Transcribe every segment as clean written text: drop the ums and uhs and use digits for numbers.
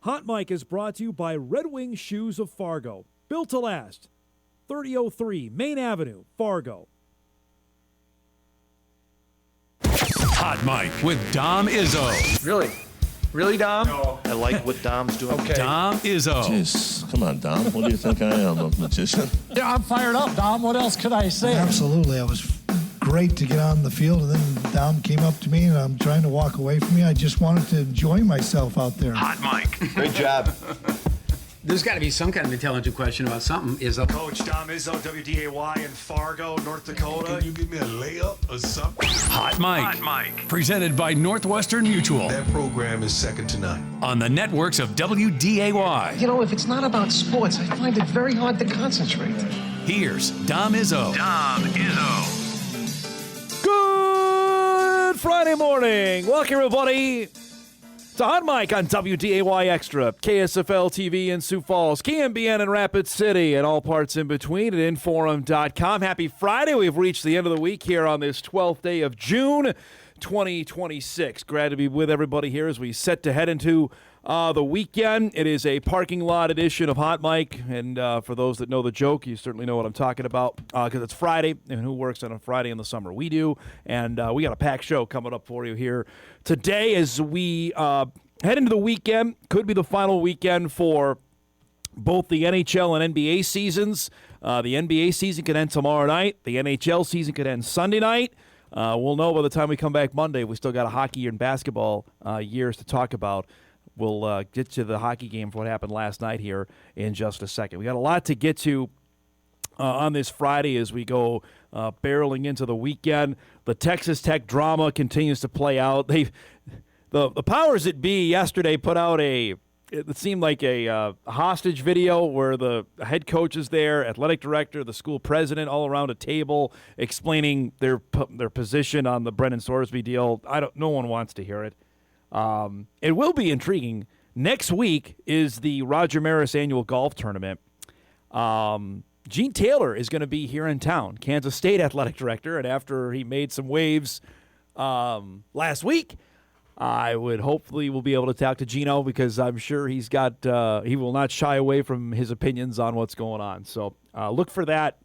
Hot Mic is brought to you by Red Wing Shoes of Fargo. Built to last. 3003 Main Avenue, Fargo. Hot Mic with Dom Izzo. Really? Really, Dom? No. I like what Dom's doing. Okay. Dom Izzo. Jeez, come on, Dom. What do you think I am, a magician? Yeah, I'm fired up, Dom. What else could I say? Absolutely. It was great to get on the field, and then Dom came up to me, and I'm trying to walk away from me. I just wanted to enjoy myself out there. Hot Mic. Great job. There's got to be some kind of intelligent question about something. Is up. Coach Dom Izzo, WDAY in Fargo, North Dakota. Can you give me a layup or something? Hot Mic. Presented by Northwestern Mutual. That program is second to none. On the networks of WDAY. You know, if it's not about sports, I find it very hard to concentrate. Here's Dom Izzo. Good Friday morning. Welcome, everybody, to Hot Mic on WDAY Extra, KSFL TV in Sioux Falls, KMBN in Rapid City, and all parts in between at Inforum.com. Happy Friday. We've reached the end of the week here on this 12th day of June, 2026. Glad to be with everybody here as we set to head into the weekend. It is a parking lot edition of Hot Mic, and for those that know the joke, you certainly know what I'm talking about, because it's Friday, and who works on a Friday in the summer? We do, and we got a packed show coming up for you here today as we head into the weekend. Could be the final weekend for both the NHL and NBA seasons. The NBA season could end tomorrow night. The NHL season could end Sunday night. We'll know by the time we come back Monday. We still got a hockey and basketball years to talk about. We'll get to the hockey game for what happened last night here in just a second. We got a lot to get to on this Friday as we go barreling into the weekend. The Texas Tech drama continues to play out. The powers that be yesterday put out it seemed like a hostage video where the head coach is there, athletic director, the school president, all around a table explaining their position on the Brendan Sorsby deal. No one wants to hear it. It will be intriguing. Next week is the Roger Maris annual golf tournament. Gene Taylor is going to be here in town, Kansas State athletic director, and after he made some waves last week, I would hopefully will be able to talk to Gino because I'm sure he will not shy away from his opinions on what's going on. So look for that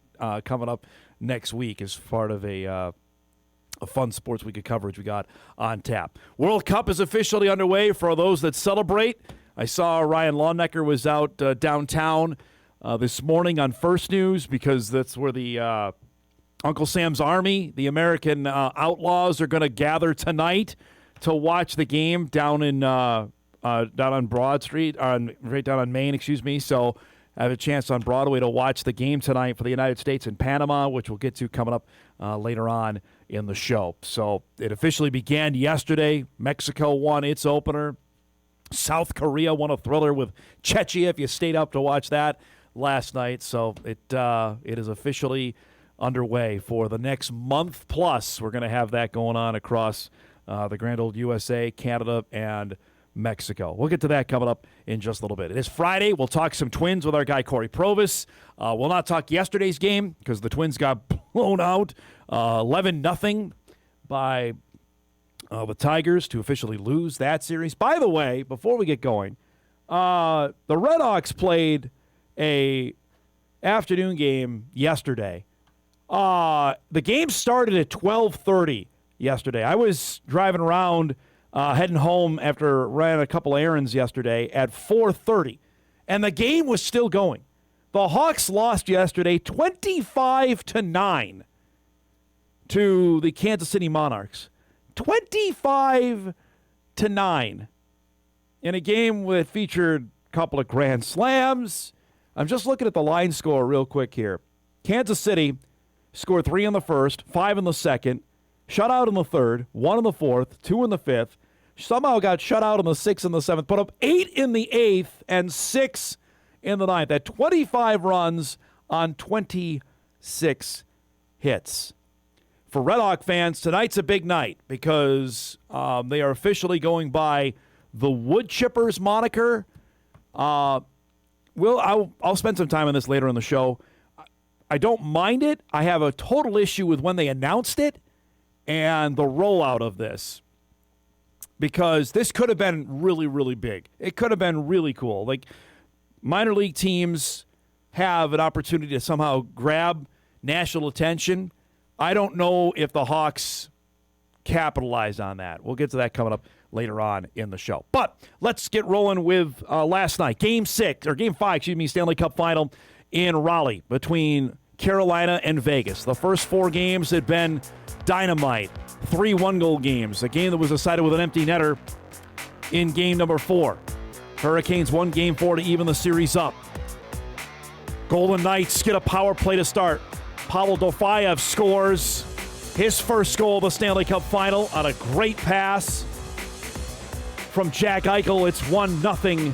coming up next week as part of a fun sports week of coverage we got on tap. World Cup is officially underway for those that celebrate. I saw Ryan Lawnecker was out downtown this morning on First News because that's where the Uncle Sam's Army, the American Outlaws, are going to gather tonight to watch the game down on Broad Street, right down on Main, So I have a chance on Broadway to watch the game tonight for the United States and Panama, which we'll get to coming up later on in the show. So it officially began yesterday. Mexico won its opener. South Korea won a thriller with Czechia, if you stayed up to watch that last night. So it is officially underway for the next month plus. We're going to have that going on across the grand old USA, Canada, and Mexico. We'll get to that coming up in just a little bit. It is Friday. We'll talk some Twins with our guy Cory Provus. We'll not talk yesterday's game because the Twins got blown out 11-0 by the Tigers to officially lose that series. By the way, before we get going, the Red Hawks played a afternoon game yesterday. The game started at 12:30 yesterday. I was driving around heading home after ran a couple errands yesterday at 4:30, and the game was still going. The Hawks lost yesterday 25-9 to the Kansas City Monarchs. 25-9 in a game that featured a couple of grand slams. I'm just looking at the line score real quick here. Kansas City scored 3 in the first, 5 in the second, shut out in the third, 1 in the fourth, 2 in the fifth, somehow got shut out in the 6th and the 7th, put up 8 in the 8th and 6 in the 9th. At 25 runs on 26 hits. For Red Hawk fans, tonight's a big night because they are officially going by the Wood Chippers moniker. I'll spend some time on this later in the show. I don't mind it. I have a total issue with when they announced it and the rollout of this. because this could have been really, really big. It could have been really cool. Like, minor league teams have an opportunity to somehow grab national attention. I don't know if the Hawks capitalize on that. We'll get to that coming up later on in the show. But let's get rolling with last night. Game 5, Stanley Cup Final in Raleigh between Carolina and Vegas. The first 4 games had been dynamite. 3 one-goal games. A game that was decided with an empty netter in game number 4. Hurricanes won game 4 to even the series up. Golden Knights get a power play to start. Pavel Dofayev scores his first goal of the Stanley Cup Final on a great pass from Jack Eichel. It's 1-0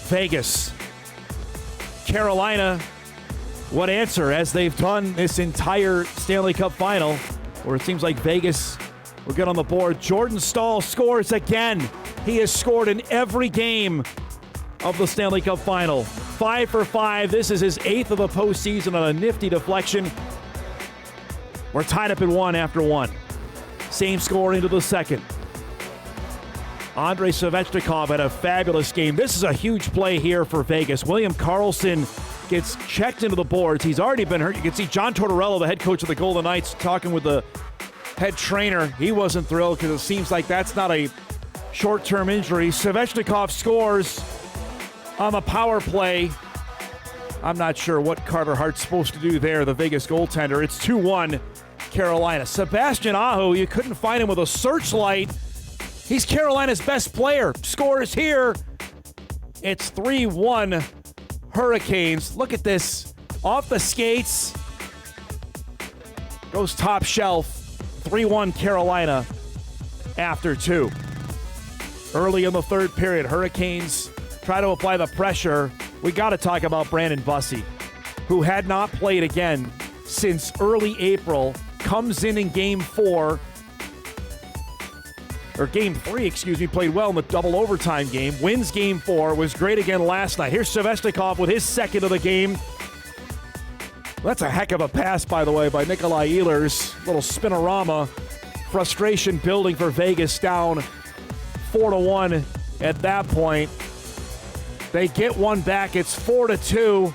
Vegas. Carolina would answer as they've done this entire Stanley Cup Final, where it seems like Vegas will get on the board. Jordan Staal scores again. He has scored in every game of the Stanley Cup Final. 5 for 5. This is his 8th of the postseason on a nifty deflection. We're tied up at 1 after 1. Same score into the second. Andrei Svechnikov had a fabulous game. This is a huge play here for Vegas. William Karlsson gets checked into the boards. He's already been hurt. You can see John Tortorella, the head coach of the Golden Knights, talking with the head trainer. He wasn't thrilled because it seems like that's not a short-term injury. Svechnikov scores on the power play. I'm not sure what Carter Hart's supposed to do there, the Vegas goaltender. It's 2-1 Carolina. Sebastian Aho, you couldn't find him with a searchlight. He's Carolina's best player. Scores here. It's 3-1 Hurricanes. Look at this. Off the skates. Goes top shelf. 3-1 Carolina after 2. Early in the third period, Hurricanes try to apply the pressure. We got to talk about Brandon Bussey, who had not played again since early April. Comes in game 4. Or game 3, played well in the double overtime game. Wins game 4, was great again last night. Here's Svechnikov with his second of the game. That's a heck of a pass, by the way, by Nikolai Ehlers. Little spinorama. Frustration building for Vegas, down 4-1 at that point. They get one back. It's 4-2.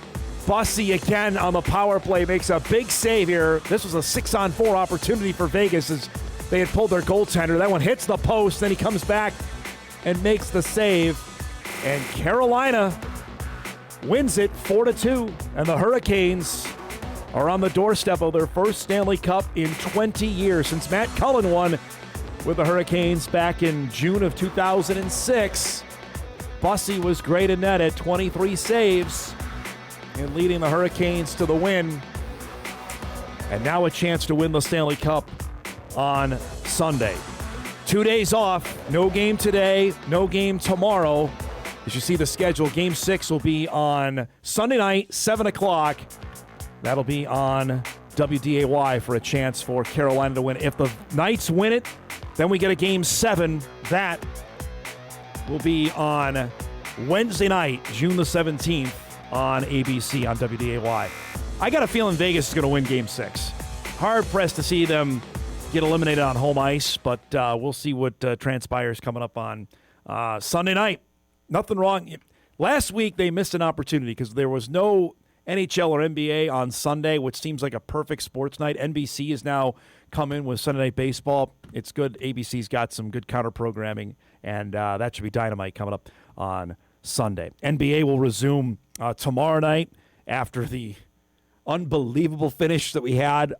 Bussey again on the power play makes a big save here. This was a 6-on-4 opportunity for Vegas as they had pulled their goaltender. That one hits the post. Then he comes back and makes the save. And Carolina wins it 4-2. And the Hurricanes are on the doorstep of their first Stanley Cup in 20 years since Matt Cullen won with the Hurricanes back in June of 2006. Bussey was great in net at 23 saves and leading the Hurricanes to the win. And now a chance to win the Stanley Cup on Sunday. 2 days off, no game today, no game tomorrow. As you see the schedule, Game 6 will be on Sunday night, 7 o'clock. That'll be on WDAY for a chance for Carolina to win. If the Knights win it, then we get a Game 7. That will be on Wednesday night, June the 17th on ABC on WDAY. I got a feeling Vegas is going to win Game 6. Hard-pressed to see them get eliminated on home ice, but we'll see what transpires coming up on Sunday night. Nothing wrong. Last week, they missed an opportunity because there was no NHL or NBA on Sunday, which seems like a perfect sports night. NBC has now come in with Sunday Night Baseball. It's good. ABC's got some good counter-programming, and that should be dynamite coming up on Sunday. NBA will resume tomorrow night after the unbelievable finish that we had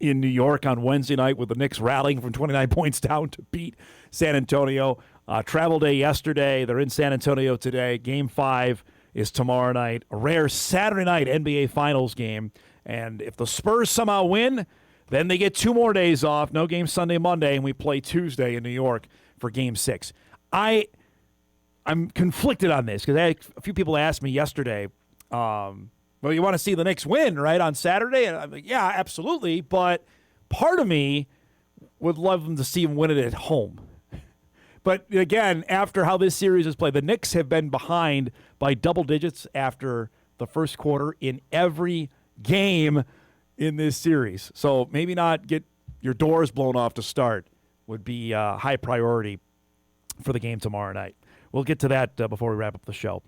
in New York on Wednesday night with the Knicks rallying from 29 points down to beat San Antonio. Travel day yesterday. They're in San Antonio today. Game 5 is tomorrow night. A rare Saturday night NBA Finals game. And if the Spurs somehow win, then they get 2 more days off. No game Sunday, Monday, and we play Tuesday in New York for Game 6. I'm conflicted on this because I had a few people asked me yesterday, well, you want to see the Knicks win, right, on Saturday? And I'm like, yeah, absolutely. But part of me would love them to see them win it at home. But again, after how this series is played, the Knicks have been behind by double digits after the first quarter in every game in this series. So maybe not get your doors blown off to start, would be high priority for the game tomorrow night. We'll get to that before we wrap up the show.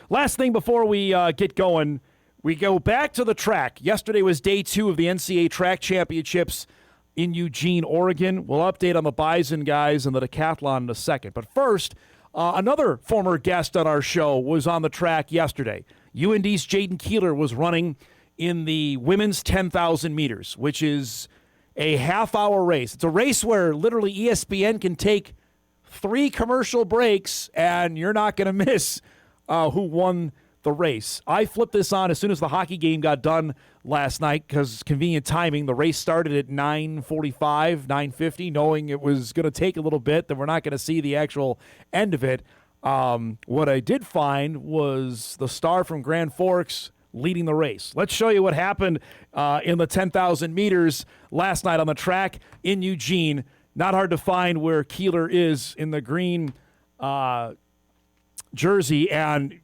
Last thing before we get going, we go back to the track. Yesterday was day 2 of the NCAA Track Championships in Eugene, Oregon. We'll update on the Bison guys and the decathlon in a second. But first, another former guest on our show was on the track yesterday. UND's Jaden Keeler was running in the women's 10,000 meters, which is a half-hour race. It's a race where literally ESPN can take 3 commercial breaks, and you're not going to miss who won the race. I flipped this on as soon as the hockey game got done last night because convenient timing. The race started at 9:45, 9:50, knowing it was going to take a little bit, that we're not going to see the actual end of it. What I did find was the star from Grand Forks leading the race. Let's show you what happened in the 10,000 meters last night on the track in Eugene. Not hard to find where Keeler is in the green jersey, and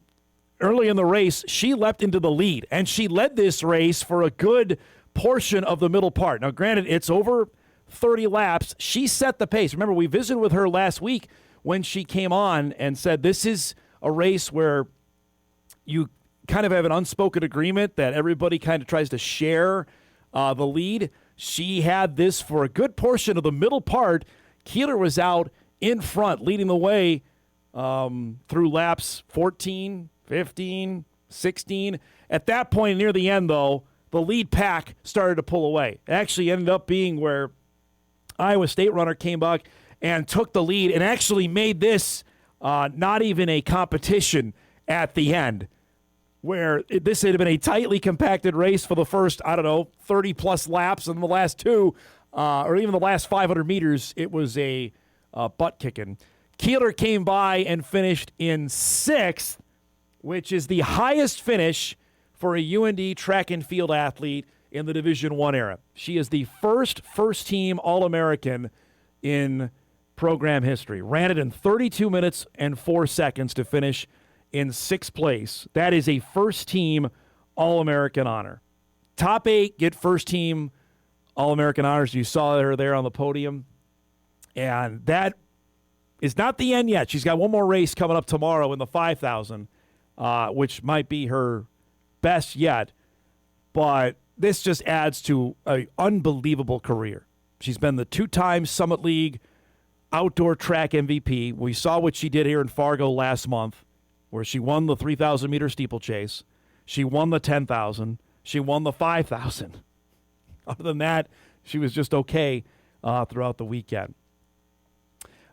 early in the race, she leapt into the lead, and she led this race for a good portion of the middle part. Now, granted, it's over 30 laps. She set the pace. Remember, we visited with her last week when she came on and said this is a race where you kind of have an unspoken agreement that everybody kind of tries to share the lead. She had this for a good portion of the middle part. Keeler was out in front, leading the way through laps 14, 15, 16. At that point, near the end, though, the lead pack started to pull away. It actually ended up being where Iowa State runner came back and took the lead and actually made this not even a competition at the end, where this had been a tightly compacted race for the first, 30-plus laps, and the last 2, or even the last 500 meters, it was a butt-kicking. Keeler came by and finished in 6th, which is the highest finish for a UND track and field athlete in the Division I era. She is the first-team All-American in program history. Ran it in 32 minutes and 4 seconds to finish in 6th place. That is a first-team All-American honor. Top 8 get first-team All-American honors. You saw her there on the podium. And that is not the end yet. She's got one more race coming up tomorrow in the 5,000, which might be her best yet. But this just adds to an unbelievable career. She's been the 2-time Summit League outdoor track MVP. We saw what she did here in Fargo last month, where she won the 3,000-meter steeplechase. She won the 10,000. She won the 5,000. Other than that, she was just okay throughout the weekend.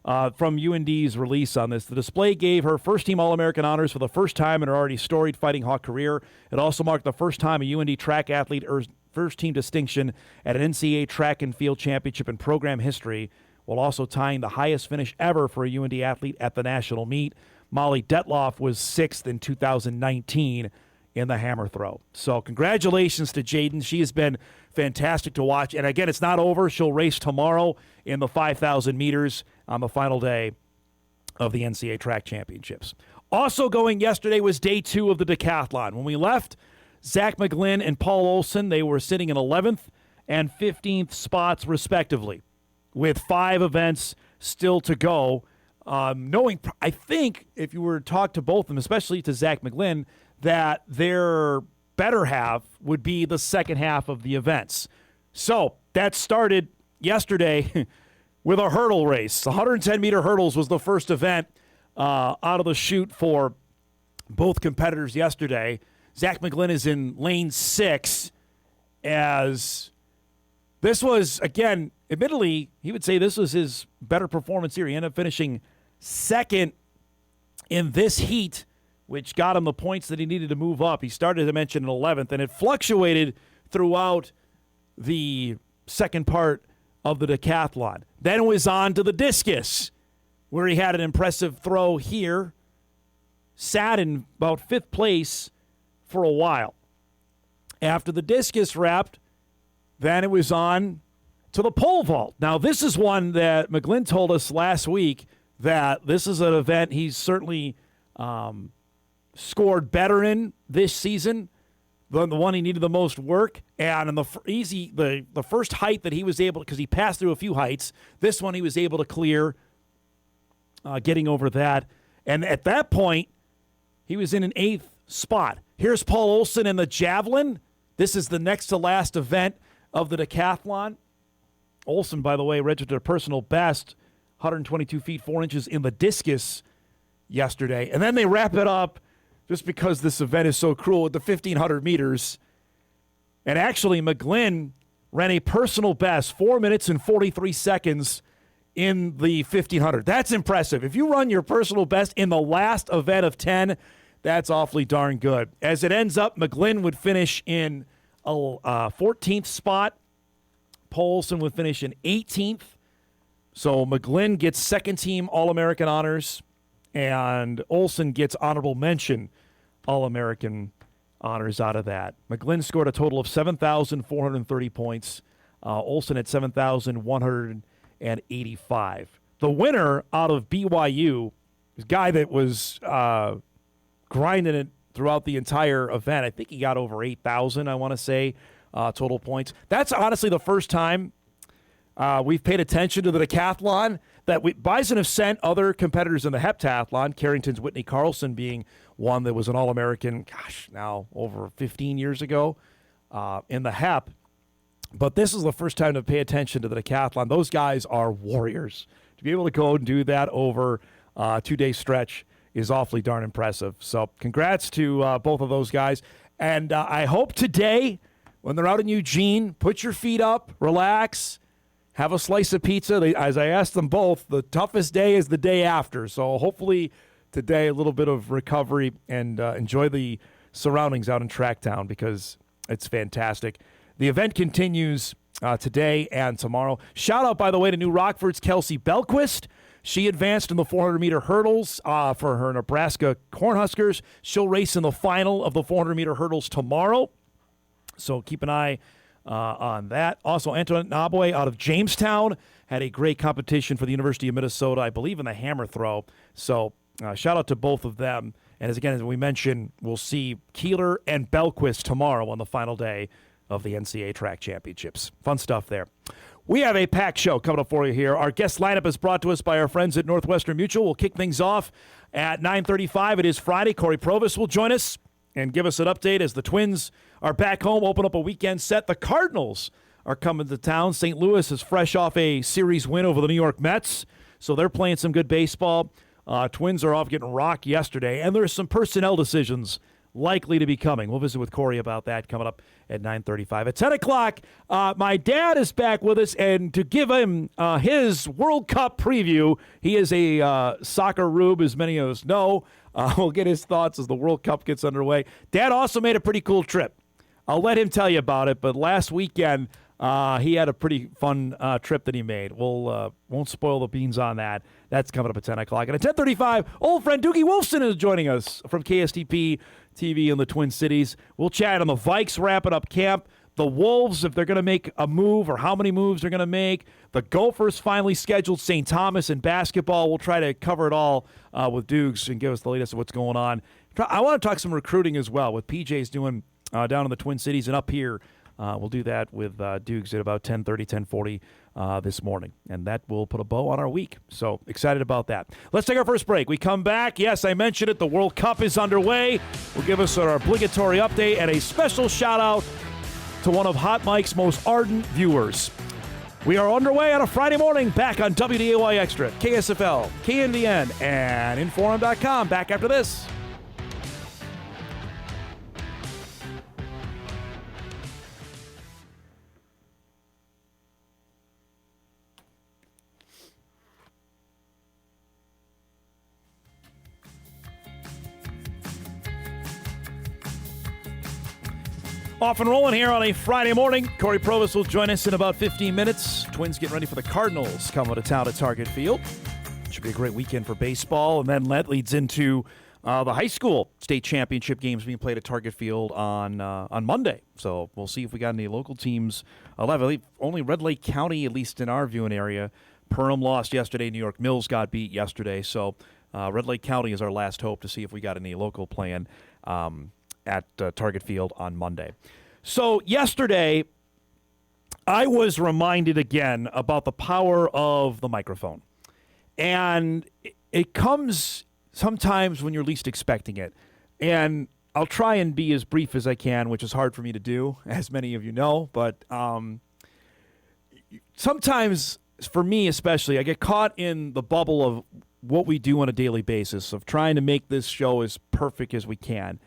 From UND's release on this, the display gave her first-team All-American honors for the first time in her already storied Fighting Hawk career. It also marked the first time a UND track athlete earned first-team distinction at an NCAA track and field championship in program history, while also tying the highest finish ever for a UND athlete at the national meet. Molly Detloff was 6th in 2019 in the hammer throw. So congratulations to Jaden. She has been fantastic to watch. And again, it's not over. She'll race tomorrow in the 5,000 meters on the final day of the NCAA Track Championships. Also going yesterday was day 2 of the decathlon. When we left, Zach McGlynn and Paul Olson, they were sitting in 11th and 15th spots respectively, with 5 events still to go. Knowing, I think, if you were to talk to both of them, especially to Zach McGlynn, that their better half would be the second half of the events. So that started yesterday with a hurdle race. 110-meter hurdles was the first event out of the chute for both competitors yesterday. Zach McGlynn is in lane 6, as this was, again, admittedly, he would say this was his better performance here. He ended up finishing 2nd in this heat, which got him the points that he needed to move up. He started, as I mentioned, in 11th, and it fluctuated throughout the second part of the decathlon. Then it was on to the discus, where he had an impressive throw here, sat in about 5th place for a while. After the discus wrapped, then it was on to the pole vault. Now, this is one that McGlynn told us last week that this is an event he's certainly scored better in this season the one he needed the most work. And in the first height that he was able, because he passed through a few heights, this one he was able to clear, getting over that. And at that point, he was in an 8th spot. Here's Paul Olson in the javelin. This is the next to last event of the decathlon. Olson, by the way, registered a personal best, 122 feet 4 inches in the discus yesterday. And then they wrap it up, just because this event is so cruel, with the 1,500 meters. And actually, McGlynn ran a personal best, 4 minutes and 43 seconds in the 1,500. That's impressive. If you run your personal best in the last event of 10, that's awfully darn good. As it ends up, McGlynn would finish in a 14th spot. Paulson would finish in 18th. So McGlynn gets second-team All-American honors, and Olson gets honorable mention All-American honors out of that. McGlynn scored a total of 7,430 points. Olson at 7,185. The winner out of BYU, a guy that was grinding it throughout the entire event. I think he got over 8,000, I want to say, total points. That's honestly the first time we've paid attention to the decathlon. Bison have sent other competitors in the heptathlon, Carrington's Whitney Carlson being one that was an All-American, now over 15 years ago in the hep. But this is the first time to pay attention to the decathlon. Those guys are warriors. To be able to go and do that over a 2-day stretch is awfully darn impressive. So congrats to both of those guys. And I hope today, when they're out in Eugene, put your feet up, relax, have a slice of pizza. As I asked them both, the toughest day is the day after. So hopefully today a little bit of recovery and enjoy the surroundings out in Tracktown, because it's fantastic. The event continues today and tomorrow. Shout out, by the way, to New Rockford's Kelsey Belquist. She advanced in the 400-meter hurdles for her Nebraska Cornhuskers. She'll race in the final of the 400-meter hurdles tomorrow. So keep an eye on that. Also, Antoinette Nabwe out of Jamestown had a great competition for the University of Minnesota, I believe, in the hammer throw. So shout out to both of them. And as we mentioned, we'll see Keeler and Belquist tomorrow on the final day of the NCAA Track Championships. Fun stuff there. We have a packed show coming up for you here. Our guest lineup is brought to us by our friends at Northwestern Mutual. We'll kick things off at 9:35. It is Friday. Cory Provus will join us and give us an update as the Twins are back home, open up a weekend set. The Cardinals are coming to town. St. Louis is fresh off a series win over the New York Mets, so they're playing some good baseball. Twins are off getting rocked yesterday, and there's some personnel decisions likely to be coming. We'll visit with Cory about that coming up at 9:35. At 10 o'clock, my dad is back with us, and to give him his World Cup preview, he is a soccer rube, as many of us know. We'll get his thoughts as the World Cup gets underway. Dad also made a pretty cool trip. I'll let him tell you about it, but last weekend he had a pretty fun trip that he made. We'll won't spoil the beans on that. That's coming up at 10 o'clock. And at 10:35, old friend Doogie Wolfson is joining us from KSTP TV in the Twin Cities. We'll chat on the Vikes wrapping up camp, the Wolves, if they're going to make a move or how many moves they're going to make. The Gophers finally scheduled St. Thomas in basketball. We'll try to cover it all with Dukes and give us the latest of what's going on. I want to talk some recruiting as well, with PJ's doing down in the Twin Cities and up here. We'll do that with Dukes at about 10:30, 10:40 this morning. And that will put a bow on our week. So excited about that. Let's take our first break. We come back. Yes, I mentioned it. The World Cup is underway. We'll give us our obligatory update and a special shout-out to one of Hot Mike's most ardent viewers. We are underway on a Friday morning, back on WDAY Extra, KSFL, KNDN, and Inforum.com. Back after this. Off and rolling here on a Friday morning. Cory Provus will join us in about 15 minutes. Twins getting ready for the Cardinals coming to town at Target Field. Should be a great weekend for baseball. And then that leads into the high school state championship games being played at Target Field on Monday. So we'll see if we got any local teams alive. I believe only Red Lake County, at least in our viewing area. Perham lost yesterday. New York Mills got beat yesterday. So Red Lake County is our last hope to see if we got any local playing at Target Field on Monday. So yesterday, I was reminded again about the power of the microphone. And it comes sometimes when you're least expecting it. And I'll try and be as brief as I can, which is hard for me to do, as many of you know. But sometimes, for me especially, I get caught in the bubble of what we do on a daily basis, of trying to make this show as perfect as we can.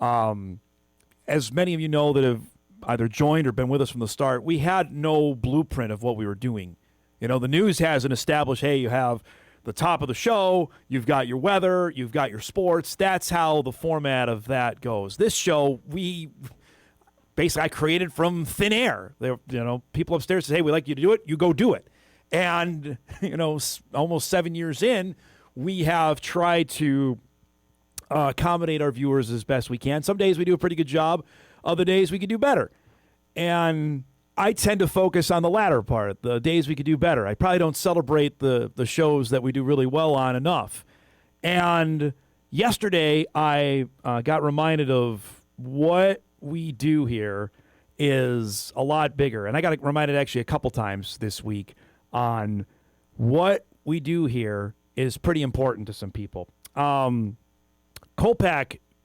As many of you know that have either joined or been with us from the start, we had no blueprint of what we were doing. You know, the news hasn't established, hey, you have the top of the show, you've got your weather, you've got your sports. That's how the format of that goes. This show, I created from thin air. People upstairs say, hey, we'd like you to do it. You go do it. And, almost 7 years in, we have tried to accommodate our viewers as best we can. Some days we do a pretty good job. Other days we could do better. And I tend to focus on the latter part, the days we could do better. I probably don't celebrate the shows that we do really well on enough. And yesterday I got reminded of what we do here is a lot bigger. And I got reminded actually a couple times this week on what we do here is pretty important to some people. Kolpak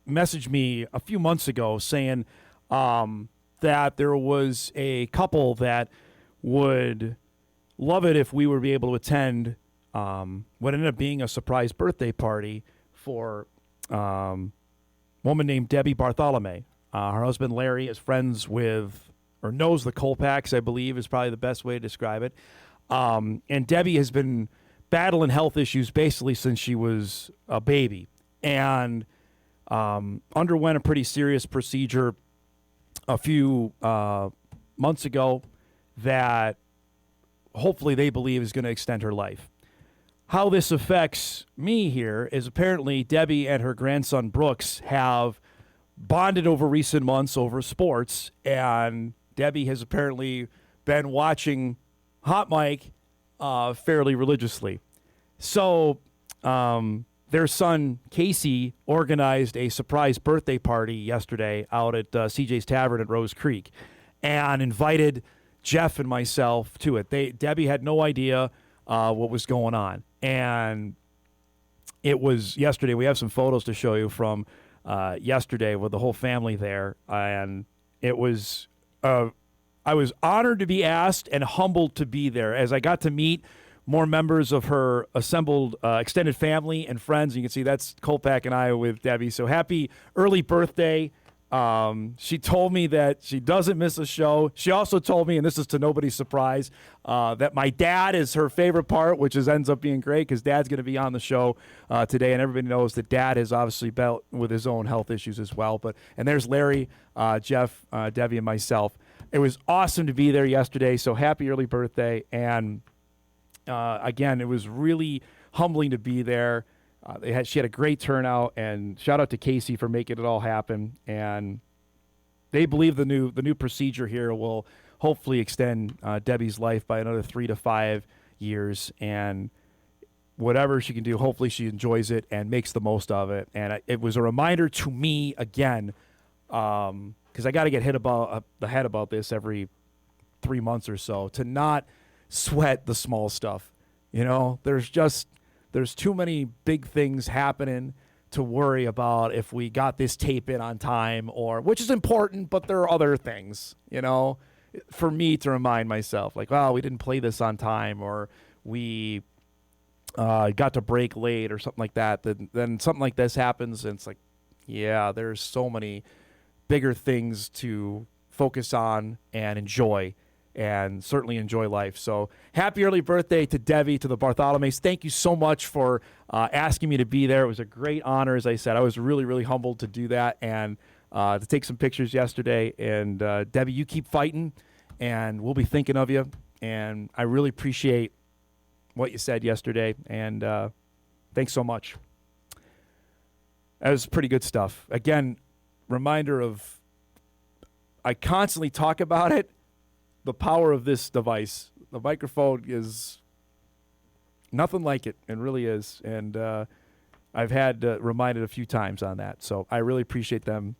messaged me a few months ago saying that there was a couple that would love it if we would be able to attend what ended up being a surprise birthday party for a woman named Debbie Bartholomew. Her husband Larry is friends with, or knows the Kolpaks, I believe is probably the best way to describe it. And Debbie has been battling health issues basically since she was a baby, and underwent a pretty serious procedure a few months ago that hopefully they believe is going to extend her life. How this affects me here is apparently Debbie and her grandson Brooks have bonded over recent months over sports, and Debbie has apparently been watching Hot Mike fairly religiously. So their son Casey organized a surprise birthday party yesterday out at CJ's Tavern at Rose Creek and invited Jeff and myself to it. Debbie had no idea what was going on. And it was yesterday. We have some photos to show you from yesterday with the whole family there. And it was, I was honored to be asked and humbled to be there as I got to meet more members of her assembled extended family and friends. You can see that's Kolpak and I with Debbie. So happy early birthday. She told me that she doesn't miss a show. She also told me, and this is to nobody's surprise, that my dad is her favorite part, which ends up being great because Dad's going to be on the show today, and everybody knows that Dad has obviously dealt with his own health issues as well. And there's Larry, Jeff, Debbie, and myself. It was awesome to be there yesterday, so happy early birthday. And again, it was really humbling to be there. She had a great turnout, and shout out to Casey for making it all happen. And they believe the new procedure here will hopefully extend Debbie's life by another 3 to 5 years. And whatever she can do, hopefully she enjoys it and makes the most of it. And it was a reminder to me again, because I got to get hit about the head about this every 3 months or so, to not sweat the small stuff. There's too many big things happening to worry about if we got this tape in on time, which is important, but there are other things, for me to remind myself, like, we didn't play this on time, or we got to break late or something like that. Then something like this happens, and it's like, yeah, there's so many bigger things to focus on and enjoy, and certainly enjoy life. So happy early birthday to Debbie, to the Bartholomews. Thank you so much for asking me to be there. It was a great honor, as I said. I was really, really humbled to do that and to take some pictures yesterday. And Debbie, you keep fighting, and we'll be thinking of you. And I really appreciate what you said yesterday. And thanks so much. That was pretty good stuff. Again, reminder of, I constantly talk about it, the power of this device. The microphone is nothing like it. It really is. And I've had reminded a few times on that. So I really appreciate them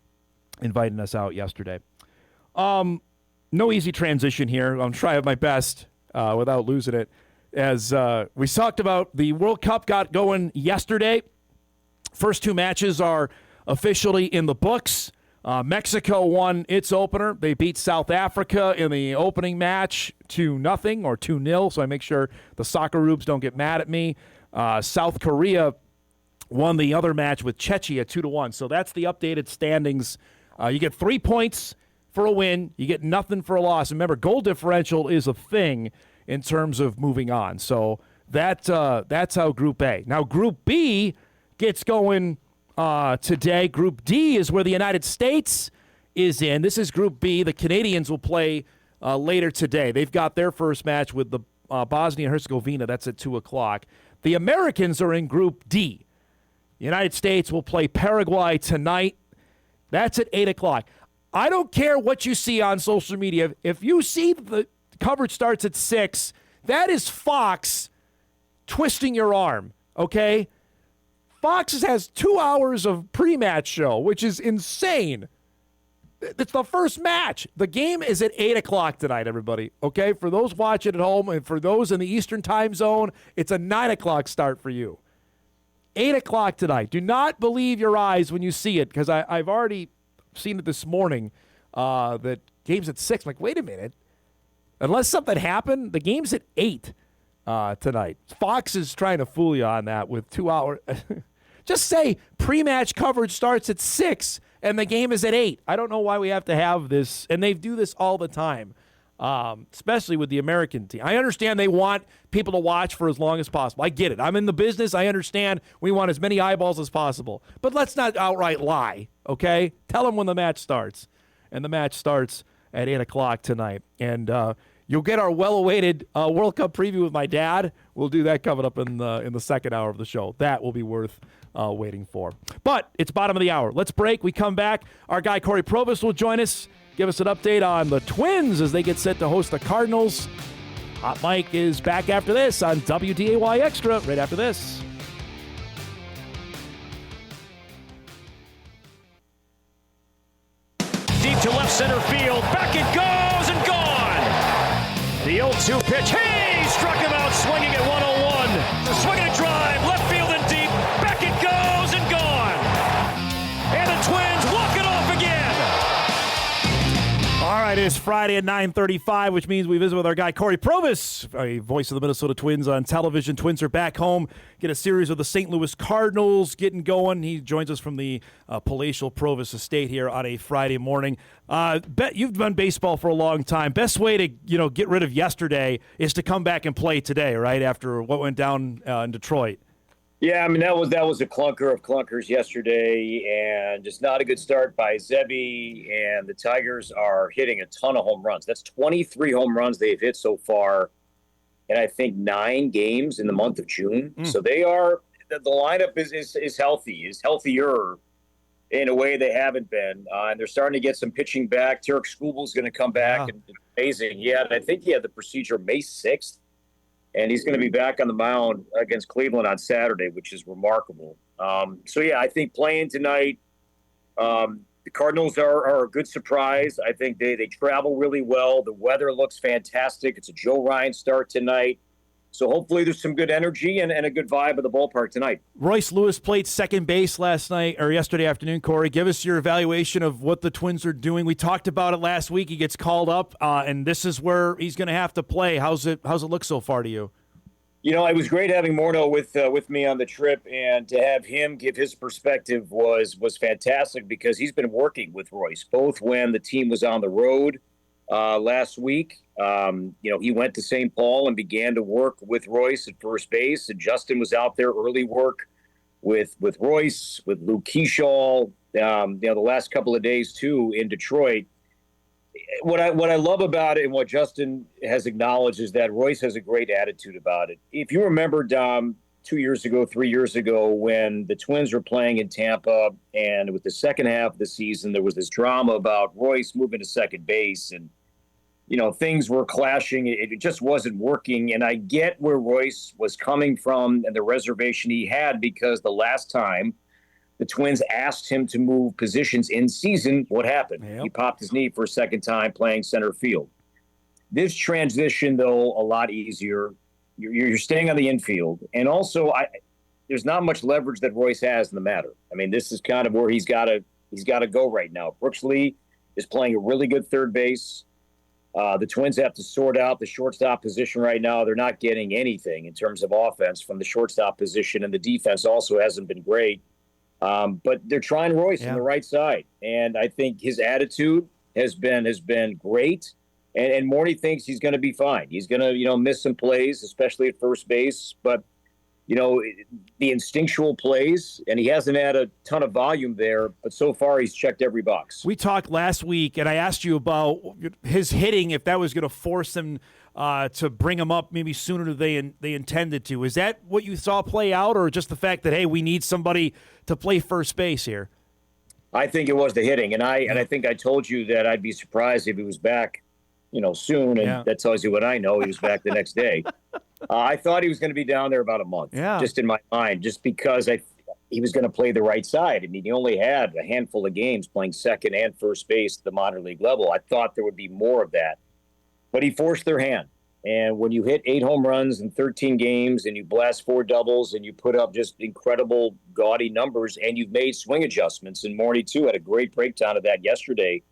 inviting us out yesterday. No easy transition here. I'm trying my best without losing it. As we talked about, the World Cup got going yesterday. First two matches are officially in the books. Mexico won its opener. They beat South Africa in the opening match 2-0 or 2-0, so I make sure the soccer rubes don't get mad at me. South Korea won the other match with Czechia 2-1. So that's the updated standings. You get 3 points for a win. You get nothing for a loss. Remember, goal differential is a thing in terms of moving on. So that's how Group A. Now, Group B gets going today. Group D is where the United States is in. This is Group B. The Canadians will play later today. They've got their first match with the Bosnia and Herzegovina. That's at 2 o'clock. The Americans are in Group D. The United States will play Paraguay tonight. That's at 8 o'clock. I don't care what you see on social media. If you see the coverage starts at 6, that is Fox twisting your arm, okay? Fox has 2 hours of pre-match show, which is insane. It's the first match. The game is at 8 o'clock tonight, everybody, okay? For those watching at home and for those in the Eastern time zone, it's a 9 o'clock start for you. 8 o'clock tonight. Do not believe your eyes when you see it, because I've already seen it this morning, that game's at 6. I'm like, wait a minute. Unless something happened, the game's at 8 tonight. Fox is trying to fool you on that with 2 hours. Just say pre-match coverage starts at 6 and the game is at 8. I don't know why we have to have this, and they do this all the time, especially with the American team. I understand they want people to watch for as long as possible. I get it. I'm in the business. I understand we want as many eyeballs as possible. But let's not outright lie, okay? Tell them when the match starts. And the match starts at 8 o'clock tonight. And you'll get our well-awaited World Cup preview with my dad. We'll do that coming up in the second hour of the show. That will be worth waiting for. But it's bottom of the hour. Let's break. We come back. Our guy Cory Provus will join us, give us an update on the Twins as they get set to host the Cardinals. Hot Mike is back after this on WDAY Extra, right after this. Deep to left center field. Back it goes and gone. The 0-2 pitch. Hey, struck him out swinging at 101. Swinging a drive. Left field and deep. Back it goes and gone. And the Twins walk it off again. All right, it's Friday at 9:35, which means we visit with our guy Cory Provus, a voice of the Minnesota Twins on television. Twins are back home, get a series of the St. Louis Cardinals getting going. He joins us from the palatial Provus estate here on a Friday morning. You've done baseball for a long time. Best way to get rid of yesterday is to come back and play today, right, after what went down in Detroit. Yeah, I mean, that was a clunker of clunkers yesterday, and just not a good start by Zebby, and the Tigers are hitting a ton of home runs. That's 23 home runs they've hit so far, and I think 9 games in the month of June. So they are – the lineup is healthy, is healthier in a way they haven't been, and they're starting to get some pitching back. Tarek Skubal's going to come back, and it's amazing. I think he had the procedure May 6th. And he's going to be back on the mound against Cleveland on Saturday, which is remarkable. I think playing tonight, the Cardinals are a good surprise. I think they travel really well. The weather looks fantastic. It's a Joe Ryan start tonight. So hopefully there's some good energy and a good vibe of the ballpark tonight. Royce Lewis played second base yesterday afternoon. Corey, give us your evaluation of what the Twins are doing. We talked about it last week. He gets called up, and this is where he's going to have to play. How's it look so far to you? It was great having Morneau with me on the trip, and to have him give his perspective was fantastic because he's been working with Royce, both when the team was on the road last week. He went to St. Paul and began to work with Royce at first base, and Justin was out there early work with Royce, with Luke Keyshaw, the last couple of days too in Detroit. What I love about it and what Justin has acknowledged is that Royce has a great attitude about it. If you remember, Dom, 3 years ago, when the Twins were playing in Tampa, and with the second half of the season, there was this drama about Royce moving to second base, and things were clashing. It just wasn't working. And I get where Royce was coming from and the reservation he had, because the last time the Twins asked him to move positions in season. What happened? Yep. He popped his knee for a second time playing center field. This transition, though, a lot easier. You're staying on the infield. And also, there's not much leverage that Royce has in the matter. I mean, this is kind of where he's got to go right now. Brooks Lee is playing a really good third base. The Twins have to sort out the shortstop position right now. They're not getting anything in terms of offense from the shortstop position, and the defense also hasn't been great. But they're trying Royce on the right side, and I think his attitude has been great. And Morty thinks he's going to be fine. He's going to miss some plays, especially at first base, but the instinctual plays, and he hasn't had a ton of volume there, but so far he's checked every box. We talked last week, and I asked you about his hitting, if that was going to force them to bring him up maybe sooner than they intended to. Is that what you saw play out, or just the fact that, hey, we need somebody to play first base here? I think it was the hitting, and I think I told you that I'd be surprised if he was back, soon, and that tells you what I know. He was back the next day. I thought he was going to be down there about a month, just in my mind, just because he was going to play the right side. I mean, he only had a handful of games playing second and first base at the minor league level. I thought there would be more of that, but he forced their hand. And when you hit 8 home runs in 13 games and you blast 4 doubles and you put up just incredible, gaudy numbers, and you've made swing adjustments, and Morty, too, had a great breakdown of that yesterday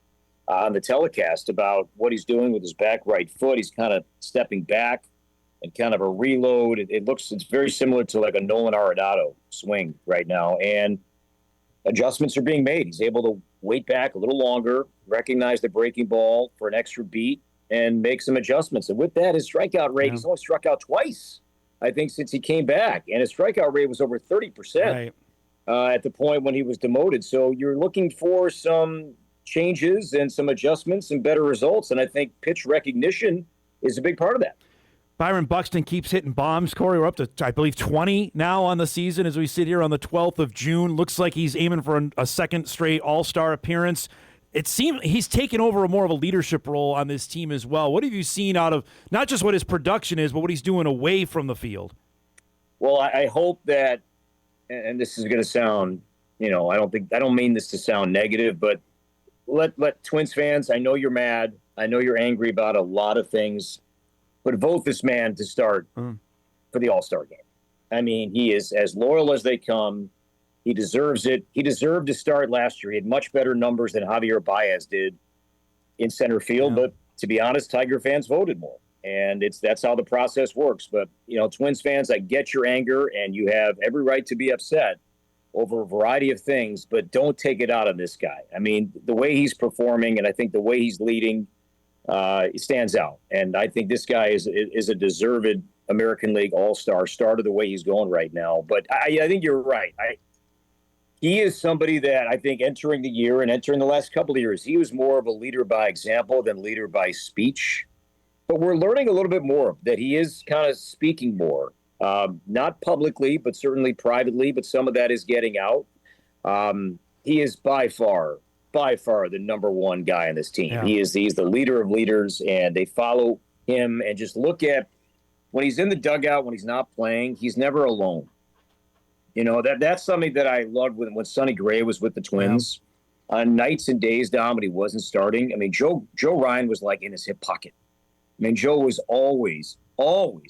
on the telecast about what he's doing with his back right foot. He's kind of stepping back and kind of a reload. It's very similar to like a Nolan Arenado swing right now. And adjustments are being made. He's able to wait back a little longer, recognize the breaking ball for an extra beat, and make some adjustments. And with that, his strikeout rate, he's only struck out twice, I think, since he came back. And his strikeout rate was over 30% at the point when he was demoted. So you're looking for some changes and some adjustments and better results. And I think pitch recognition is a big part of that. Byron Buxton keeps hitting bombs. Corey, we're up to, I believe, 20 now on the season as we sit here on the 12th of June. Looks like he's aiming for a second straight All-Star appearance. It seems he's taken over more of a leadership role on this team as well. What have you seen out of not just what his production is, but what he's doing away from the field? Well, I hope that, and this is going to sound, I don't mean this to sound negative, but let Twins fans, I know you're mad. I know you're angry about a lot of things, but vote this man to start for the All-Star game. I mean, he is as loyal as they come. He deserves it. He deserved to start last year. He had much better numbers than Javier Baez did in center field. But to be honest, Tiger fans voted more. And that's how the process works. But, Twins fans, I get your anger, and you have every right to be upset over a variety of things, but don't take it out on this guy. I mean, the way he's performing, and I think the way he's leading, he stands out. And I think this guy is a deserved American League All-Star, started the way he's going right now. But I think you're right. He is somebody that I think entering the year and entering the last couple of years, he was more of a leader by example than leader by speech. But we're learning a little bit more that he is kind of speaking more, not publicly, but certainly privately. But some of that is getting out. He is by far the number one guy on this team. Yeah. He's the leader of leaders, and they follow him. And just look at when he's in the dugout, when he's not playing, he's never alone. That's something that I loved when Sonny Gray was with the Twins. Yeah. On nights and days, Dom, when he wasn't starting, I mean, Joe Ryan was like in his hip pocket. I mean, Joe was always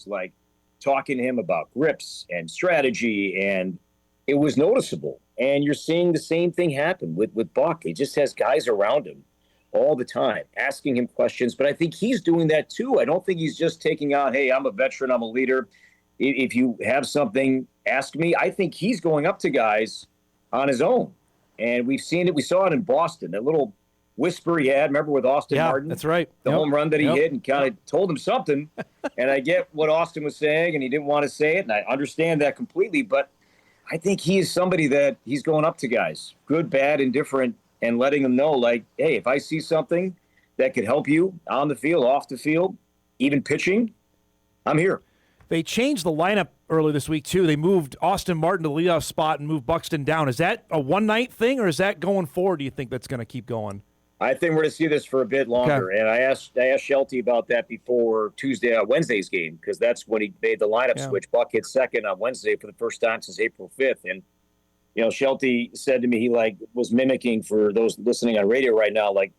like talking to him about grips and strategy, and it was noticeable. And you're seeing the same thing happen with Buck. He just has guys around him all the time asking him questions. But I think he's doing that too. I don't think he's just taking out, hey, I'm a veteran, I'm a leader. If you have something, ask me. I think he's going up to guys on his own. And we've seen it. We saw it in Boston, that little whisper he had. Remember with Austin Martin? That's right. The home run that he hit and kind of told him something. And I get what Austin was saying, and he didn't want to say it. And I understand that completely. But I think he is somebody that he's going up to guys, good, bad, indifferent, and letting them know, like, hey, if I see something that could help you on the field, off the field, even pitching, I'm here. They changed the lineup earlier this week, too. They moved Austin Martin to the leadoff spot and moved Buxton down. Is that a one-night thing, or is that going forward? Do you think that's going to keep going? I think we're going to see this for a bit longer. Okay. And I asked Shelty about that before Wednesday's game, because that's when he made the lineup switch. Buck hit second on Wednesday for the first time since April 5th. And Shelty said to me, he was mimicking, for those listening on radio right now, like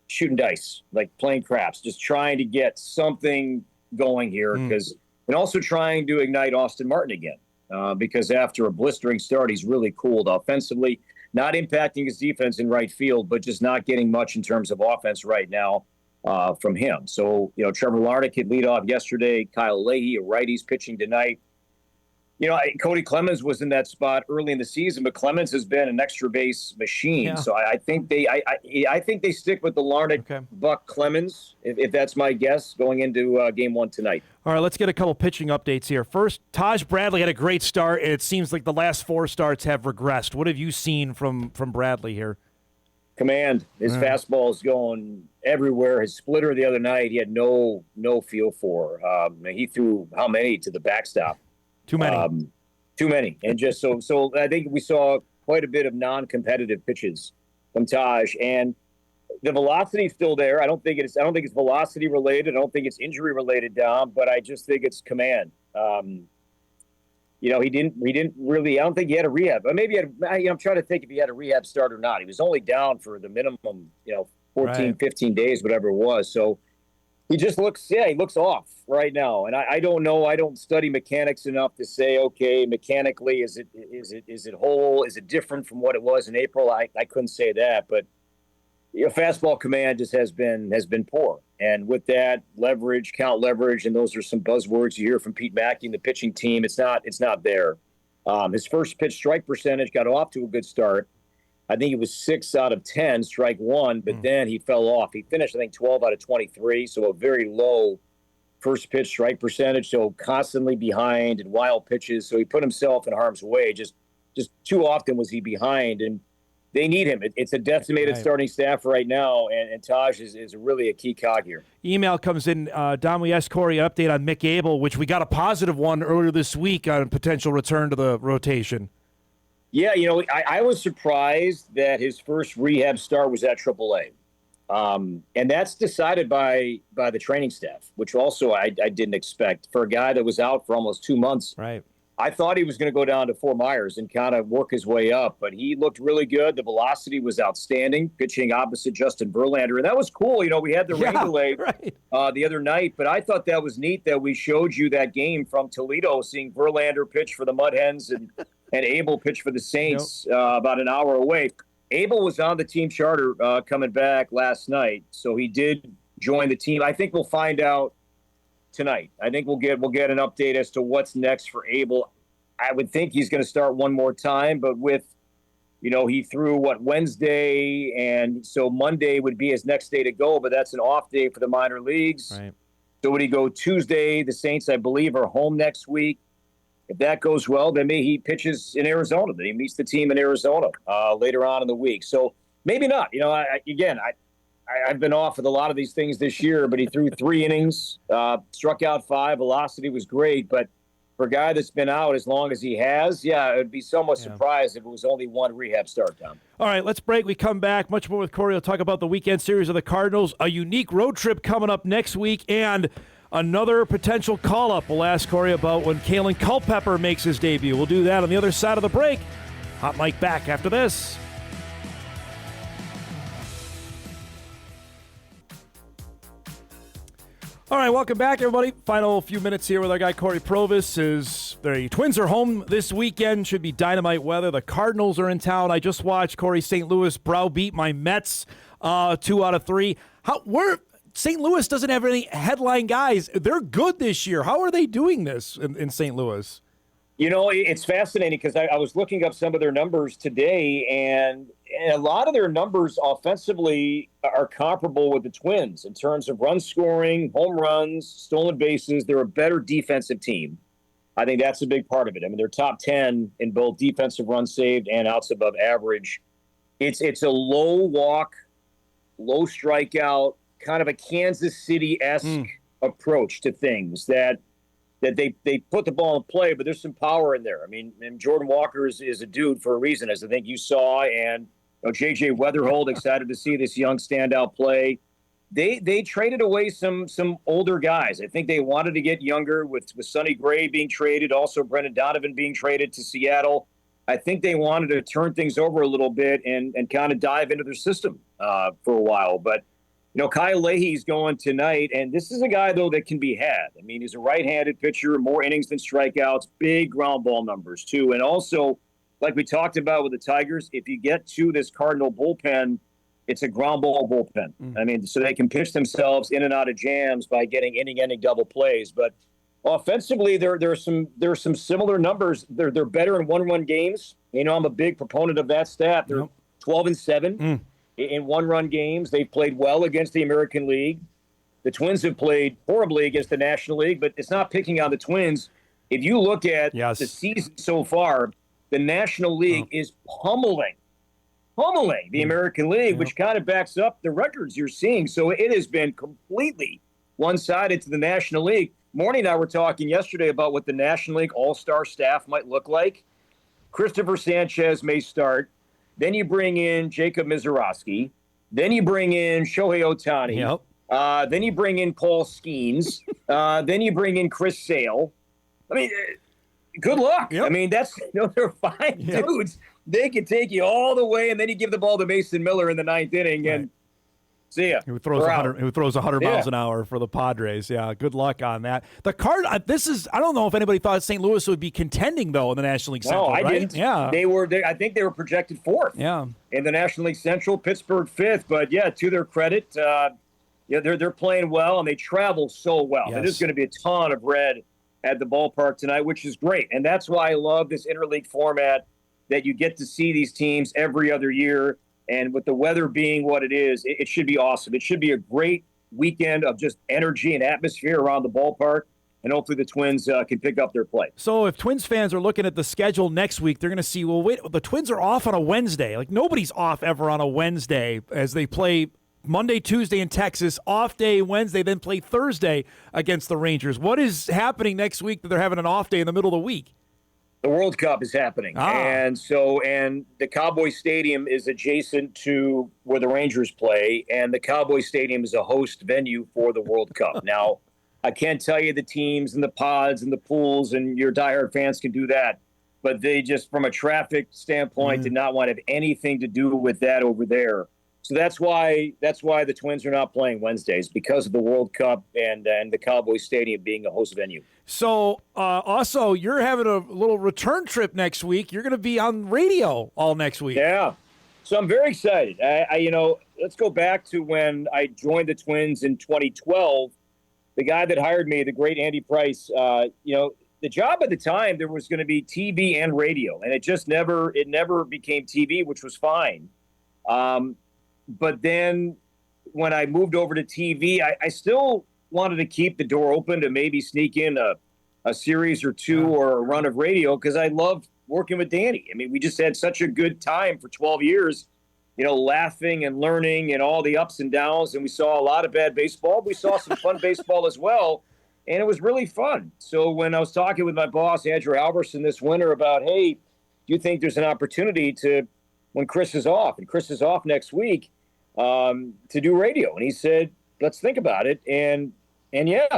shooting dice, like playing craps, just trying to get something going here, and also trying to ignite Austin Martin again, because after a blistering start, he's really cooled offensively, not impacting his defense in right field, but just not getting much in terms of offense right now from him. So, Trevor Larnach hit leadoff yesterday. Kyle Leahy, a righty's pitching tonight. Cody Clemens was in that spot early in the season, but Clemens has been an extra base machine. Yeah. So I think they stick with the Larnach, Buck, Clemens, if that's my guess, going into Game 1 tonight. All right, let's get a couple pitching updates here. First, Taj Bradley had a great start, and it seems like the last 4 starts have regressed. What have you seen from Bradley here? Command. His fastball is going everywhere. His splitter the other night, he had no feel for. He threw how many to the backstop? Too many. Too many. And just so I think we saw quite a bit of non-competitive pitches from Taj, and the velocity is still there. I don't think it's velocity related. I don't think it's injury related, Dom, but I just think it's command. He didn't really, I don't think he had a rehab. But maybe I'm trying to think if he had a rehab start or not. He was only down for the minimum, 14, 15 days, whatever it was. So he just looks off right now. And I don't know. I don't study mechanics enough to say, okay, mechanically, is it whole? Is it different from what it was in April? I couldn't say that, but fastball command just has been poor. And with that, count leverage, and those are some buzzwords you hear from Pete Mackey and the pitching team. It's not there. His first pitch strike percentage got off to a good start. I think it was 6 out of 10, strike one, but then he fell off. He finished, I think, 12 out of 23, so a very low first pitch strike percentage, so constantly behind and wild pitches. So he put himself in harm's way. Just too often was he behind, and they need him. It's a decimated starting staff right now, and Taj is really a key cog here. Email comes in. Don, we asked Cory an update on Mick Abel, which we got a positive one earlier this week on a potential return to the rotation. Yeah, I was surprised that his first rehab start was at AAA. And that's decided by the training staff, which also I didn't expect. For a guy that was out for almost 2 months, right? I thought he was going to go down to Fort Myers and kind of work his way up, but he looked really good. The velocity was outstanding, pitching opposite Justin Verlander. And that was cool. We had the rain delay the other night, but I thought that was neat that we showed you that game from Toledo, seeing Verlander pitch for the Mud Hens and Abel pitch for the Saints about an hour away. Abel was on the team charter coming back last night, so he did join the team. I think we'll find out tonight. I think we'll get an update as to what's next for Abel. I would think he's going to start one more time, but with, he threw Wednesday, and so Monday would be his next day to go, but that's an off day for the minor leagues. Right. So would he go Tuesday? The Saints, I believe, are home next week. If that goes well, then maybe he pitches in Arizona. Then he meets the team in Arizona later on in the week. So maybe not. I've been off with a lot of these things this year, but he threw 3 innings, struck out 5. Velocity was great. But for a guy that's been out as long as he has, it would be somewhat surprised if it was only 1 rehab start, Tom. All right, let's break. We come back. Much more with Cory. We'll talk about the weekend series of the Cardinals, a unique road trip coming up next week, and another potential call-up. We'll ask Cory about when Kalen Culpepper makes his debut. We'll do that on the other side of the break. Hot Mike back after this. All right, welcome back, everybody. Final few minutes here with our guy Cory Provus. The Twins are home this weekend. Should be dynamite weather. The Cardinals are in town. I just watched Cory St. Louis browbeat my Mets 2 out of 3. St. Louis doesn't have any headline guys. They're good this year. How are they doing this in St. Louis? It's fascinating because I was looking up some of their numbers today, and a lot of their numbers offensively are comparable with the Twins in terms of run scoring, home runs, stolen bases. They're a better defensive team. I think that's a big part of it. I mean, they're top 10 in both defensive runs saved and outs above average. It's a low walk, low strikeout, kind of a Kansas City-esque approach to things that they put the ball in play, but there's some power in there. I mean, and Jordan Walker is a dude for a reason, as I think you saw, and J.J. Weatherhold, excited to see this young standout play. They traded away some older guys. I think they wanted to get younger with Sonny Gray being traded, also Brendan Donovan being traded to Seattle. I think they wanted to turn things over a little bit and kind of dive into their system for a while. But, Kyle Leahy's going tonight, and this is a guy, though, that can be had. I mean, he's a right-handed pitcher, more innings than strikeouts, big ground ball numbers, too. And also, like we talked about with the Tigers, if you get to this Cardinal bullpen, it's a ground ball bullpen. I mean, so they can pitch themselves in and out of jams by getting inning-ending double plays. But offensively, there are some similar numbers. They're better in one-run games. I'm a big proponent of that stat. They're 12-7 in one-run games. They've played well against the American League. The Twins have played horribly against the National League, but it's not picking on the Twins. If you look at the season so far, the National League is pummeling the American League, which kind of backs up the records you're seeing. So it has been completely one-sided to the National League. Morning and I were talking yesterday about what the National League all-star staff might look like. Christopher Sanchez may start. Then you bring in Jacob Mizorowski. Then you bring in Shohei Ohtani. Then you bring in Paul Skeens. Then you bring in Chris Sale. I mean, good luck. I mean, they're fine dudes. They can take you all the way, and then you give the ball to Mason Miller in the ninth inning, and see ya. Who throws 100 miles an hour for the Padres. Yeah, good luck on that. The I don't know if anybody thought St. Louis would be contending, though, in the National League Central, I right? didn't. Yeah. I think they were projected fourth in the National League Central, Pittsburgh fifth. But, to their credit, they're playing well, and they travel so well. Yes. There's going to be a ton of red at the ballpark tonight, which is great. And that's why I love this interleague format, that you get to see these teams every other year. And with the weather being what it is, it should be awesome. It should be a great weekend of just energy and atmosphere around the ballpark. And hopefully the Twins can pick up their play. So if Twins fans are looking at the schedule next week, they're going to see, well, wait, the Twins are off on a Wednesday. Like, nobody's off ever on a Wednesday, as they play Monday, Tuesday in Texas, off day Wednesday, then play Thursday against the Rangers. What is happening next week that they're having an off day in the middle of the week? The World Cup is happening. And the Cowboy Stadium is adjacent to where the Rangers play, and the Cowboy Stadium is a host venue for the World Cup. Now, I can't tell you the teams and the pods and the pools, and your diehard fans can do that, but they just, from a traffic standpoint, did not want to have anything to do with that over there. So that's why the Twins are not playing Wednesdays, because of the World Cup and the Cowboy Stadium being a host venue. So also, you're having a little return trip next week. You're going to be on radio all next week. Yeah. So I'm very excited. Let's go back to when I joined the Twins in 2012. The guy that hired me, the great Andy Price, the job at the time, there was going to be TV and radio, and it never became TV, which was fine. But then when I moved over to TV, I still wanted to keep the door open to maybe sneak in a series or two or a run of radio, because I loved working with Danny. I mean, we just had such a good time for 12 years, laughing and learning and all the ups and downs. And we saw a lot of bad baseball. We saw some fun baseball as well. And it was really fun. So when I was talking with my boss, Andrew Alberson, this winter about, hey, do you think there's an opportunity to, when Chris is off, and Chris is off next week, to do radio? And he said, let's think about it. And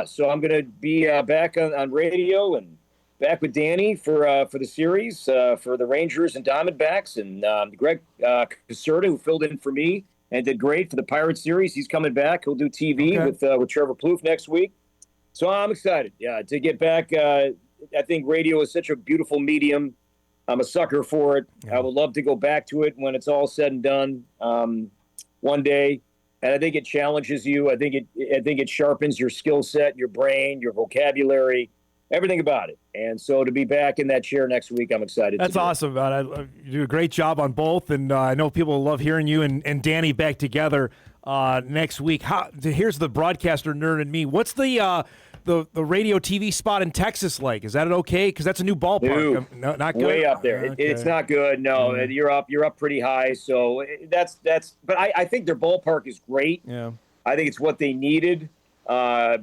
so I'm going to be back on radio and back with Danny for the series for the Rangers and Diamondbacks. And Greg Caserta, who filled in for me and did great for the Pirates series, he's coming back. He'll do TV with Trevor Plouffe next week. So I'm excited, to get back. I think radio is such a beautiful medium. I'm a sucker for it. Yeah. I would love to go back to it when it's all said and done one day. And I think it challenges you. I think it sharpens your skill set, your brain, your vocabulary, everything about it. And so to be back in that chair next week, I'm excited. That's awesome, man. You do a great job on both, and I know people love hearing you and Danny back together next week. Here's the broadcaster nerd in me. What's the radio TV spot in Texas like? Is that okay? Because that's a new ballpark. No, not good. Way up there. Okay. It's not good. No, you're up pretty high. So that's. But I think their ballpark is great. Yeah. I think it's what they needed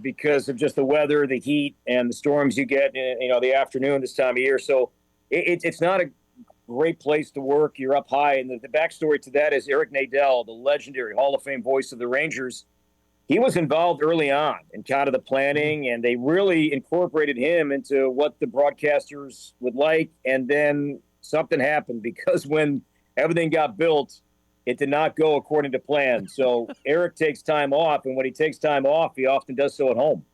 because of just the weather, the heat, and the storms you get. The afternoon this time of year. So it's not a great place to work. You're up high, and the backstory to that is Eric Nadel, the legendary Hall of Fame voice of the Rangers. He was involved early on in kind of the planning, and they really incorporated him into what the broadcasters would like. And then something happened because when everything got built, it did not go according to plan. So Eric takes time off, and when he takes time off, he often does so at home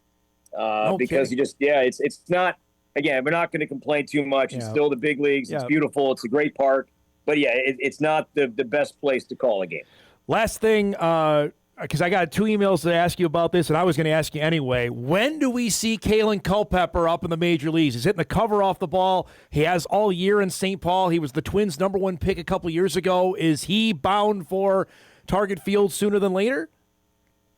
because he just it's not. Again, we're not going to complain too much. It's still the big leagues. It's beautiful. It's a great park. But, it's not the best place to call a game. Last thing, because I got 2 emails to ask you about this, and I was going to ask you anyway. When do we see Kalen Culpepper up in the major leagues? He's hitting the cover off the ball. He has all year in St. Paul. He was the Twins' #1 pick a couple years ago. Is he bound for Target Field sooner than later?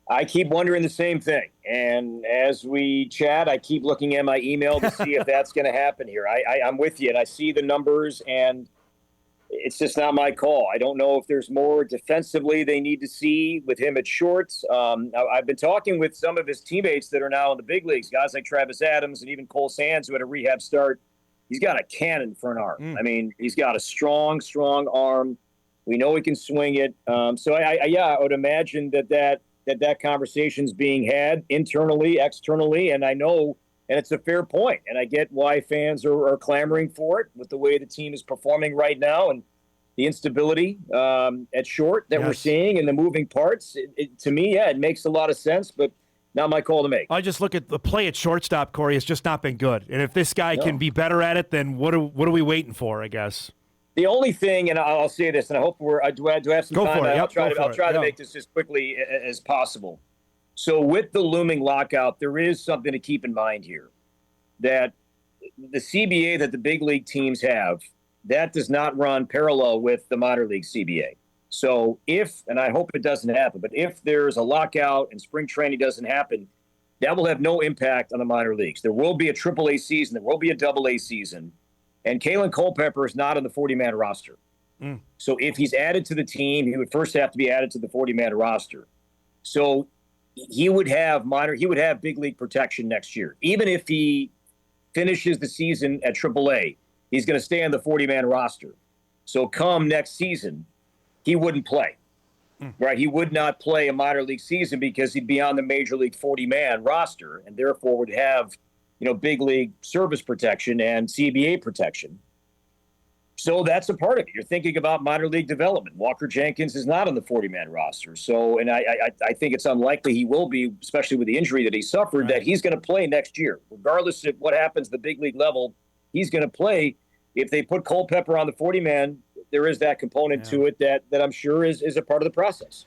I keep wondering the same thing. And as we chat, I keep looking at my email to see if that's going to happen here. I'm with you, and I see the numbers, and it's just not my call. I don't know if there's more defensively they need to see with him at shorts. I've been talking with some of his teammates that are now in the big leagues, guys like Travis Adams and even Cole Sands, who had a rehab start. He's got a cannon for an arm. I mean, he's got a strong arm. We know he can swing it. So, I would imagine that conversation's being had internally, externally, and I know, and it's a fair point, and I get why fans are clamoring for it with the way the team is performing right now and the instability at short that we're seeing and the moving parts. To me, it makes a lot of sense, but not my call to make. I just look at the play at shortstop, Corey. It's just not been good, and if this guy can be better at it, then what are we waiting for, I guess? The only thing, and I'll say this, and I hope do I have some time? I'll try to make this as quickly as possible. So with the looming lockout, there is something to keep in mind here, that the CBA that the big league teams have, that does not run parallel with the minor league CBA. So if, and I hope it doesn't happen, but if there's a lockout and spring training doesn't happen, that will have no impact on the minor leagues. There will be a AAA season. There will be a AA season. And Kalen Culpepper is not on the 40-man roster. So if he's added to the team, he would first have to be added to the 40-man roster. So he would have big league protection next year. Even if he finishes the season at AAA, he's going to stay on the 40-man roster. So come next season, he wouldn't play. Right? He would not play a minor league season because he'd be on the major league 40-man roster and therefore would have big league service protection and CBA protection. So that's a part of it. You're thinking about minor league development. Walker Jenkins is not on the 40-man roster. So, and I think it's unlikely he will be, especially with the injury that he suffered, that he's going to play next year. Regardless of what happens at the big league level, he's going to play. If they put Culpepper on the 40-man, there is that component to it that I'm sure is a part of the process.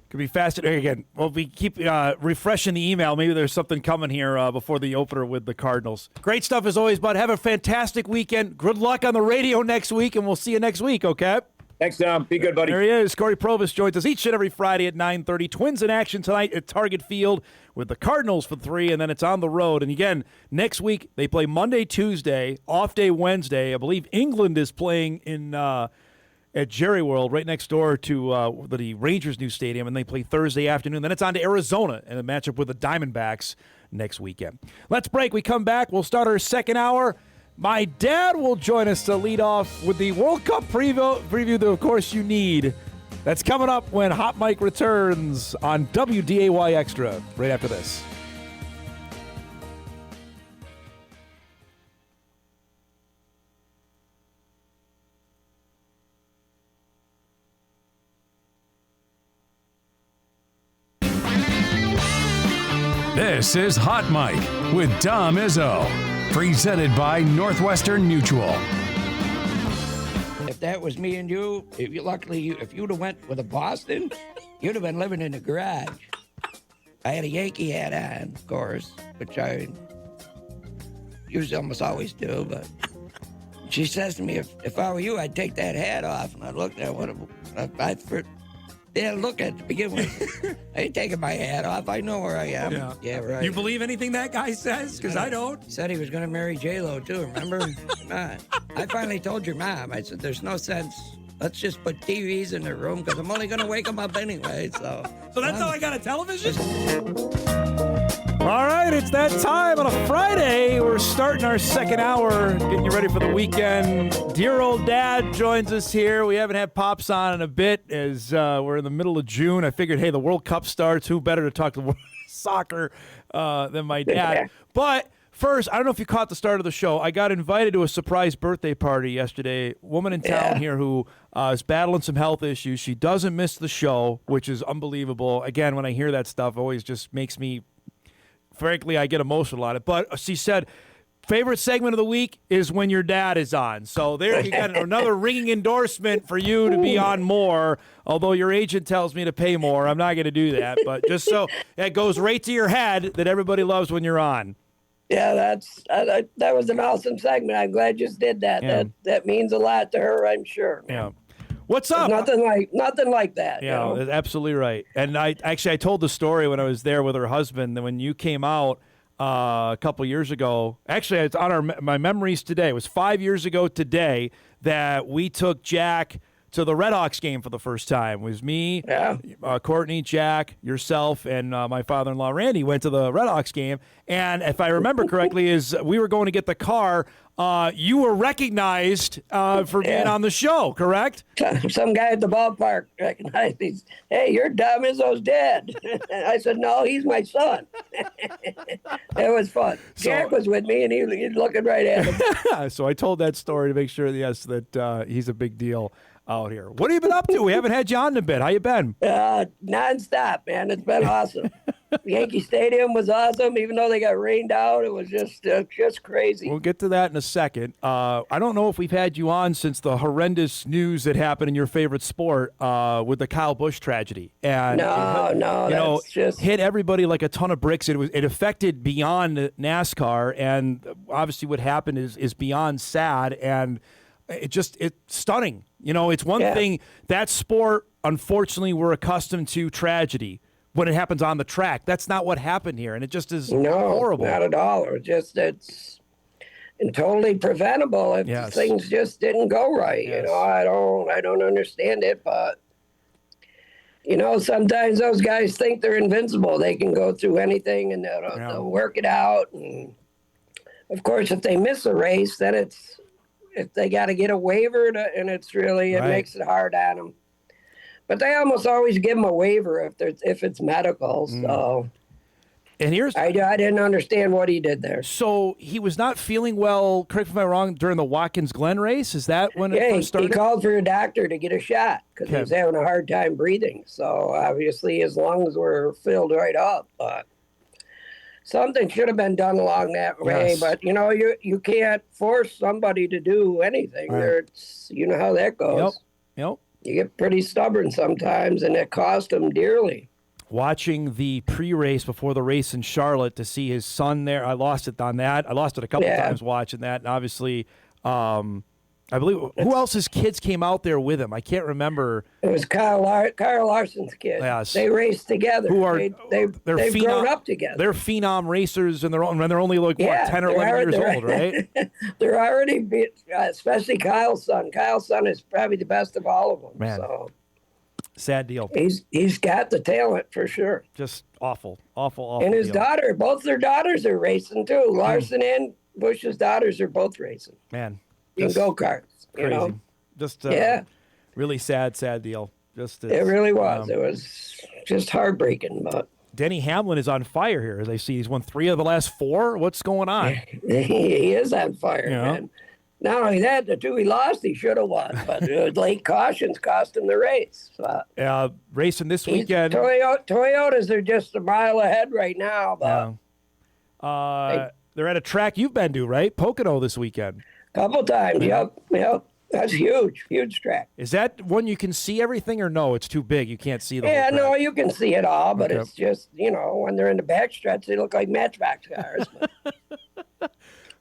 Could be fascinating. Again, well, we keep refreshing the email. Maybe there's something coming here before the opener with the Cardinals. Great stuff as always, bud. Have a fantastic weekend. Good luck on the radio next week, and we'll see you next week, okay? Thanks, Tom. Be good, buddy. There he is. Cory Provus joins us each and every Friday at 9:30. Twins in action tonight at Target Field with the Cardinals for 3, and then it's on the road. And again, next week they play Monday, Tuesday, off day Wednesday. I believe England is playing in at Jerry World, right next door to the Rangers' new stadium, and they play Thursday afternoon. Then it's on to Arizona and a matchup with the Diamondbacks next weekend. Let's break. We come back. We'll start our second hour. My dad will join us to lead off with the World Cup preview that, of course, you need. That's coming up when Hot Mike returns on WDAY Extra right after this. This is Hot Mike with Dom Izzo, presented by Northwestern Mutual. If that was me and you, if you'd have went with a Boston, you'd have been living in the garage. I had a Yankee hat on, of course, which I usually almost always do, but she says to me, if I were you, I'd take that hat off. And I looked at what look at it to begin with. I ain't taking my hat off. I know where I am. Yeah, right. You believe anything that guy says? Because I don't. He said he was going to marry J-Lo, too, remember? I finally told your mom. I said, there's no sense. Let's just put TVs in the room because I'm only going to wake them up anyway. So that's how I got a television? All right, it's that time on a Friday. We're starting our second hour, getting you ready for the weekend. Dear old dad joins us here. We haven't had Pops on in a bit as we're in the middle of June. I figured, hey, the World Cup starts. Who better to talk to soccer than my dad? But First, I don't know if you caught the start of the show. I got invited to a surprise birthday party yesterday. Woman in town here who is battling some health issues. She doesn't miss the show, which is unbelievable. Again, when I hear that stuff, it always just makes me, frankly, I get emotional on it. But she said, favorite segment of the week is when your dad is on. So there you got another ringing endorsement for you to be on more, although your agent tells me to pay more. I'm not going to do that. But just so it goes right to your head that everybody loves when you're on. Yeah, that was an awesome segment. I'm glad you just did that. Yeah. That means a lot to her, I'm sure. Yeah. What's up? Nothing like that. Yeah, you know? absolutely right. And I told the story when I was there with her husband that when you came out a couple years ago. Actually, it's on my memories today. It was 5 years ago today that we took Jack to the Red Hawks game for the first time. It was me, Courtney, Jack, yourself, and my father-in-law, Randy, went to the Red Hawks game. And if I remember correctly, is we were going to get the car. You were recognized for being on the show, correct? Some guy at the ballpark recognized me. Hey, your Dom Izzo's dad. I said, no, he's my son. It was fun. Jack was with me, and he was looking right at him. So I told that story to make sure, that he's a big deal out here. What have you been up to? We haven't had you on in a bit. How you been? Nonstop, man. It's been awesome. Yankee Stadium was awesome, even though they got rained out. It was just crazy. We'll get to that in a second. I don't know if we've had you on since the horrendous news that happened in your favorite sport with the Kyle Busch tragedy. And just hit everybody like a ton of bricks. It affected beyond NASCAR, and obviously what happened is beyond sad, and it's stunning. It's one thing, that sport, unfortunately, we're accustomed to tragedy when it happens on the track. That's not what happened here, and it just is horrible. Not at all. It's totally preventable if things just didn't go right. Yes. I don't understand it, but sometimes those guys think they're invincible. They can go through anything and they'll work it out. And of course, if they miss a race, then if they got to get a waiver, and it makes it hard on them. But they almost always give them a waiver if it's medical. So, and I didn't understand what he did there. So he was not feeling well. Correct me if I'm wrong. During the Watkins Glen race, is that when it first started? He called for a doctor to get a shot because he was having a hard time breathing. So obviously his lungs were filled right up. But something should have been done along that way. Yes. But you can't force somebody to do anything. Right. You know how that goes. Yep. You get pretty stubborn sometimes, and it cost him dearly. Watching the pre-race before the race in Charlotte to see his son there, I lost it on that. I lost it a couple times watching that, and obviously, I believe who else's kids came out there with him? I can't remember. It was Kyle Larson's kid. Yes. They raced together. They've grown up together. They're phenom racers, and they're only like 10 or 11 years old, right? They're already, especially Kyle's son. Kyle's son is probably the best of all of them. Man. So sad deal. He's got the talent for sure. Just awful. And his daughter, both their daughters are racing too. Larson and Bush's daughters are both racing. Man. In go-karts. Crazy. Just really sad deal. It really was. It was just heartbreaking. But Denny Hamlin is on fire here. As I see, he's won 3 of the last 4. What's going on? He is on fire, man. Not only that, the 2 he lost, he should have won. But late cautions cost him the race. Racing this weekend. Toyotas are just a mile ahead right now. But they're at a track you've been to, right? Pocono this weekend. Couple times, yep. That's huge track. Is that one you can see everything, or no? It's too big. You can't see the whole track? No, you can see it all, but it's just, when they're in the backstretch, they look like Matchbox cars. You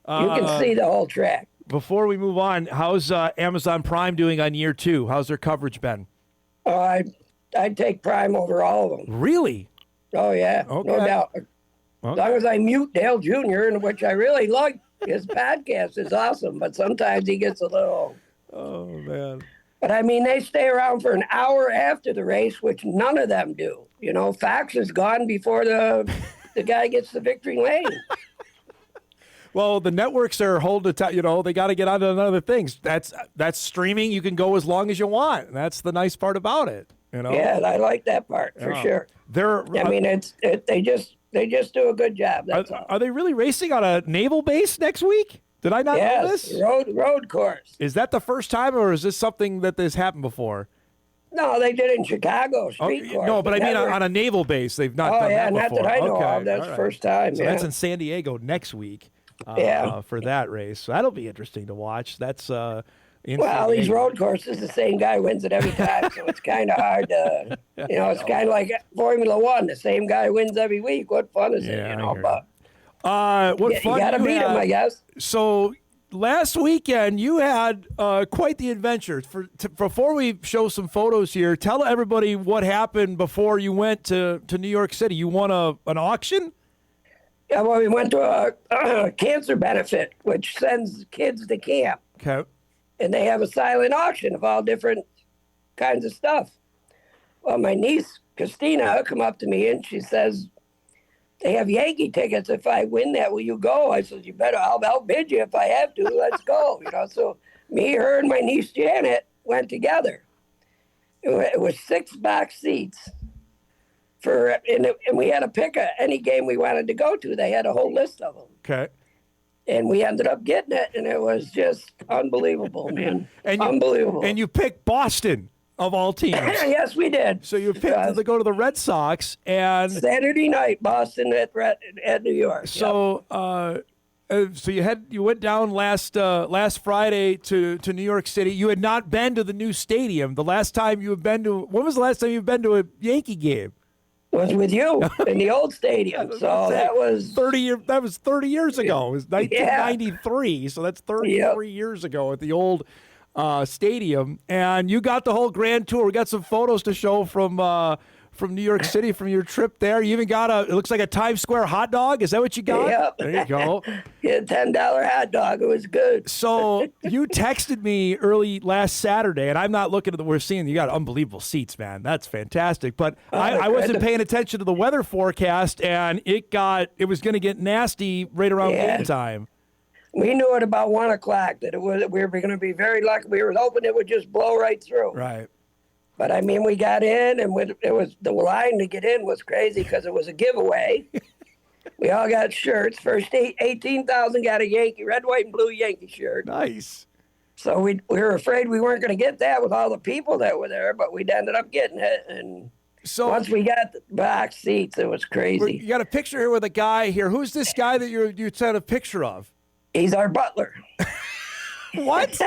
can see the whole track. Before we move on, how's Amazon Prime doing on year 2? How's their coverage been? I'd take Prime over all of them. Really? Oh, yeah. Okay. No doubt. Okay. As long as I mute Dale Jr., in which I really like. His podcast is awesome, but sometimes he gets a little... Oh, man. But, they stay around for an hour after the race, which none of them do. Fox is gone before the guy gets the victory lane. Well, the networks are holding they got to get on to other things. That's streaming. You can go as long as you want. That's the nice part about it. Yeah, I like that part for sure. They just do a good job. That's all. Are they really racing on a naval base next week? Did I not know this? Road course. Is that the first time, or is this something that has happened before? No, they did it in Chicago, street course. No, but I mean on a naval base. They've not done that before. Not that I know of. That's the first time. So that's in San Diego next week for that race. So that'll be interesting to watch. That's well, these road courses, the same guy wins it every time, so it's kind of hard to, it's kind of like Formula One. The same guy wins every week. What fun is it, But what fun you got to beat him, I guess. So last weekend, you had quite the adventure. Before we show some photos here, tell everybody what happened before you went to New York City. You won an auction? Yeah, well, we went to a cancer benefit, which sends kids to camp. Okay. And they have a silent auction of all different kinds of stuff. Well, my niece, Christina, come up to me and she says, they have Yankee tickets. If I win that, will you go? I said, you better. I'll bid you if I have to. Let's go. So me, her, and my niece Janet went together. It was 6 box seats and we had to pick any game we wanted to go to. They had a whole list of them. Okay. And we ended up getting it, and it was just unbelievable, man. Unbelievable. And you picked Boston, of all teams. Yes, we did. So you picked to go to the Red Sox. And Saturday night, Boston at New York. So so you went down last Friday to New York City. You had not been to the new stadium. When was the last time you've been to a Yankee game? Was with you in the old stadium. So that was 30 years. That was 30 years ago. It was 1993. So that's 33 years ago at the old stadium. And you got the whole grand tour. We got some photos to show from New York City from your trip there. You even got it looks like a Times Square hot dog. Is that what you got? Yep. There you go. Yeah, $10 hot dog. It was good. So you texted me early last Saturday, and I'm not looking at we're seeing you got unbelievable seats, man. That's fantastic. But I wasn't paying attention to the weather forecast, and it was going to get nasty right around game time. We knew at about 1 o'clock that we were going to be very lucky. We were hoping it would just blow right through. Right. But I mean, we got in, and it was the line to get in was crazy because it was a giveaway. We all got shirts. First 18,000 got a red, white, and blue Yankee shirt. Nice. So we were afraid we weren't going to get that with all the people that were there, but we ended up getting it. And so once we got the box seats, it was crazy. You got a picture here with a guy here. Who's this guy that you sent a picture of? He's our butler. What?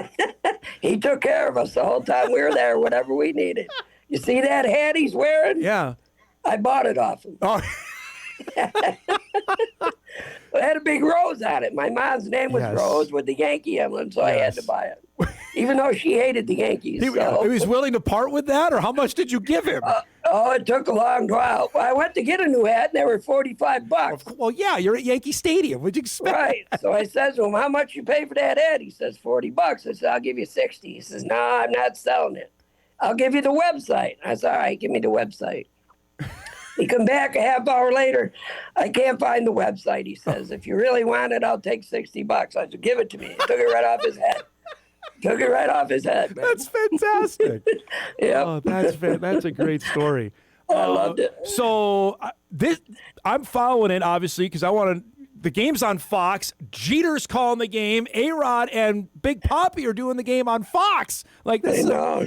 He took care of us the whole time we were there, whatever we needed. You see that hat he's wearing? Yeah. I bought it off him. Oh. It had a big rose on it. My mom's name was Rose with the Yankee emblem, so I had to buy it. Even though she hated the Yankees. He was willing to part with that, or how much did you give him? It took a long while. I went to get a new hat, and they were $45. Well, yeah, you're at Yankee Stadium. What'd you expect? Right. So I says to him, how much you pay for that hat? He says, $40. I said, I'll give you 60. He says, no, I'm not selling it. I'll give you the website. I said, all right, give me the website. He come back a half hour later. I can't find the website, he says. If you really want it, I'll take $60. I said, give it to me. He took it right off his head. Took it right off his head, man. That's fantastic. Yeah. Oh, that's a great story. I loved it. So I'm following it, obviously, because I want to. The game's on Fox. Jeter's calling the game. A-Rod and Big Papi are doing the game on Fox. Like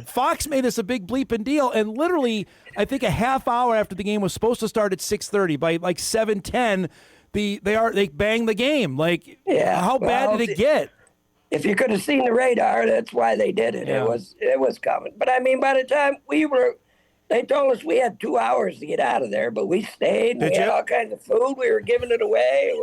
Fox made this a big bleeping deal, and literally, I think a half hour after the game was supposed to start at 6:30, by like 7:10, they banged the game. Like, how bad did it get? If you could have seen the radar, that's why they did it. Yeah. It was coming. But I mean, by the time they told us we had 2 hours to get out of there, but we stayed. And we had all kinds of food. We were giving it away.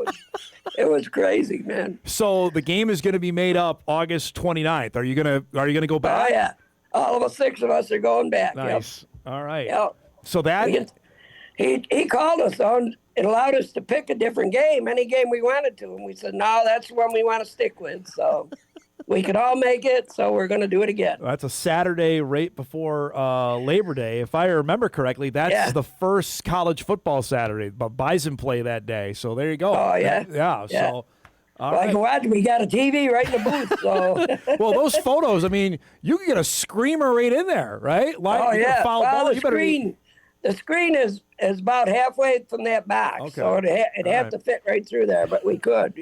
It was crazy, man. So the game is going to be made up August 29th. Are you gonna go back? Oh yeah, all of us 6 of us are going back. Nice. Yep. All right. Yep. So that he called us on. It allowed us to pick a different game, any game we wanted to, and we said no, that's the one we want to stick with. So. We could all make it, so we're going to do it again. That's a Saturday right before Labor Day. If I remember correctly, that's the first college football Saturday. But Bison play that day, so there you go. Oh, yeah? Yeah. So, I can watch. We got a TV right in the booth. So. Well, those photos, I mean, you can get a screamer right in there, right? You better The screen is about halfway from that box, Okay. so it'd have to fit right through there, but we could,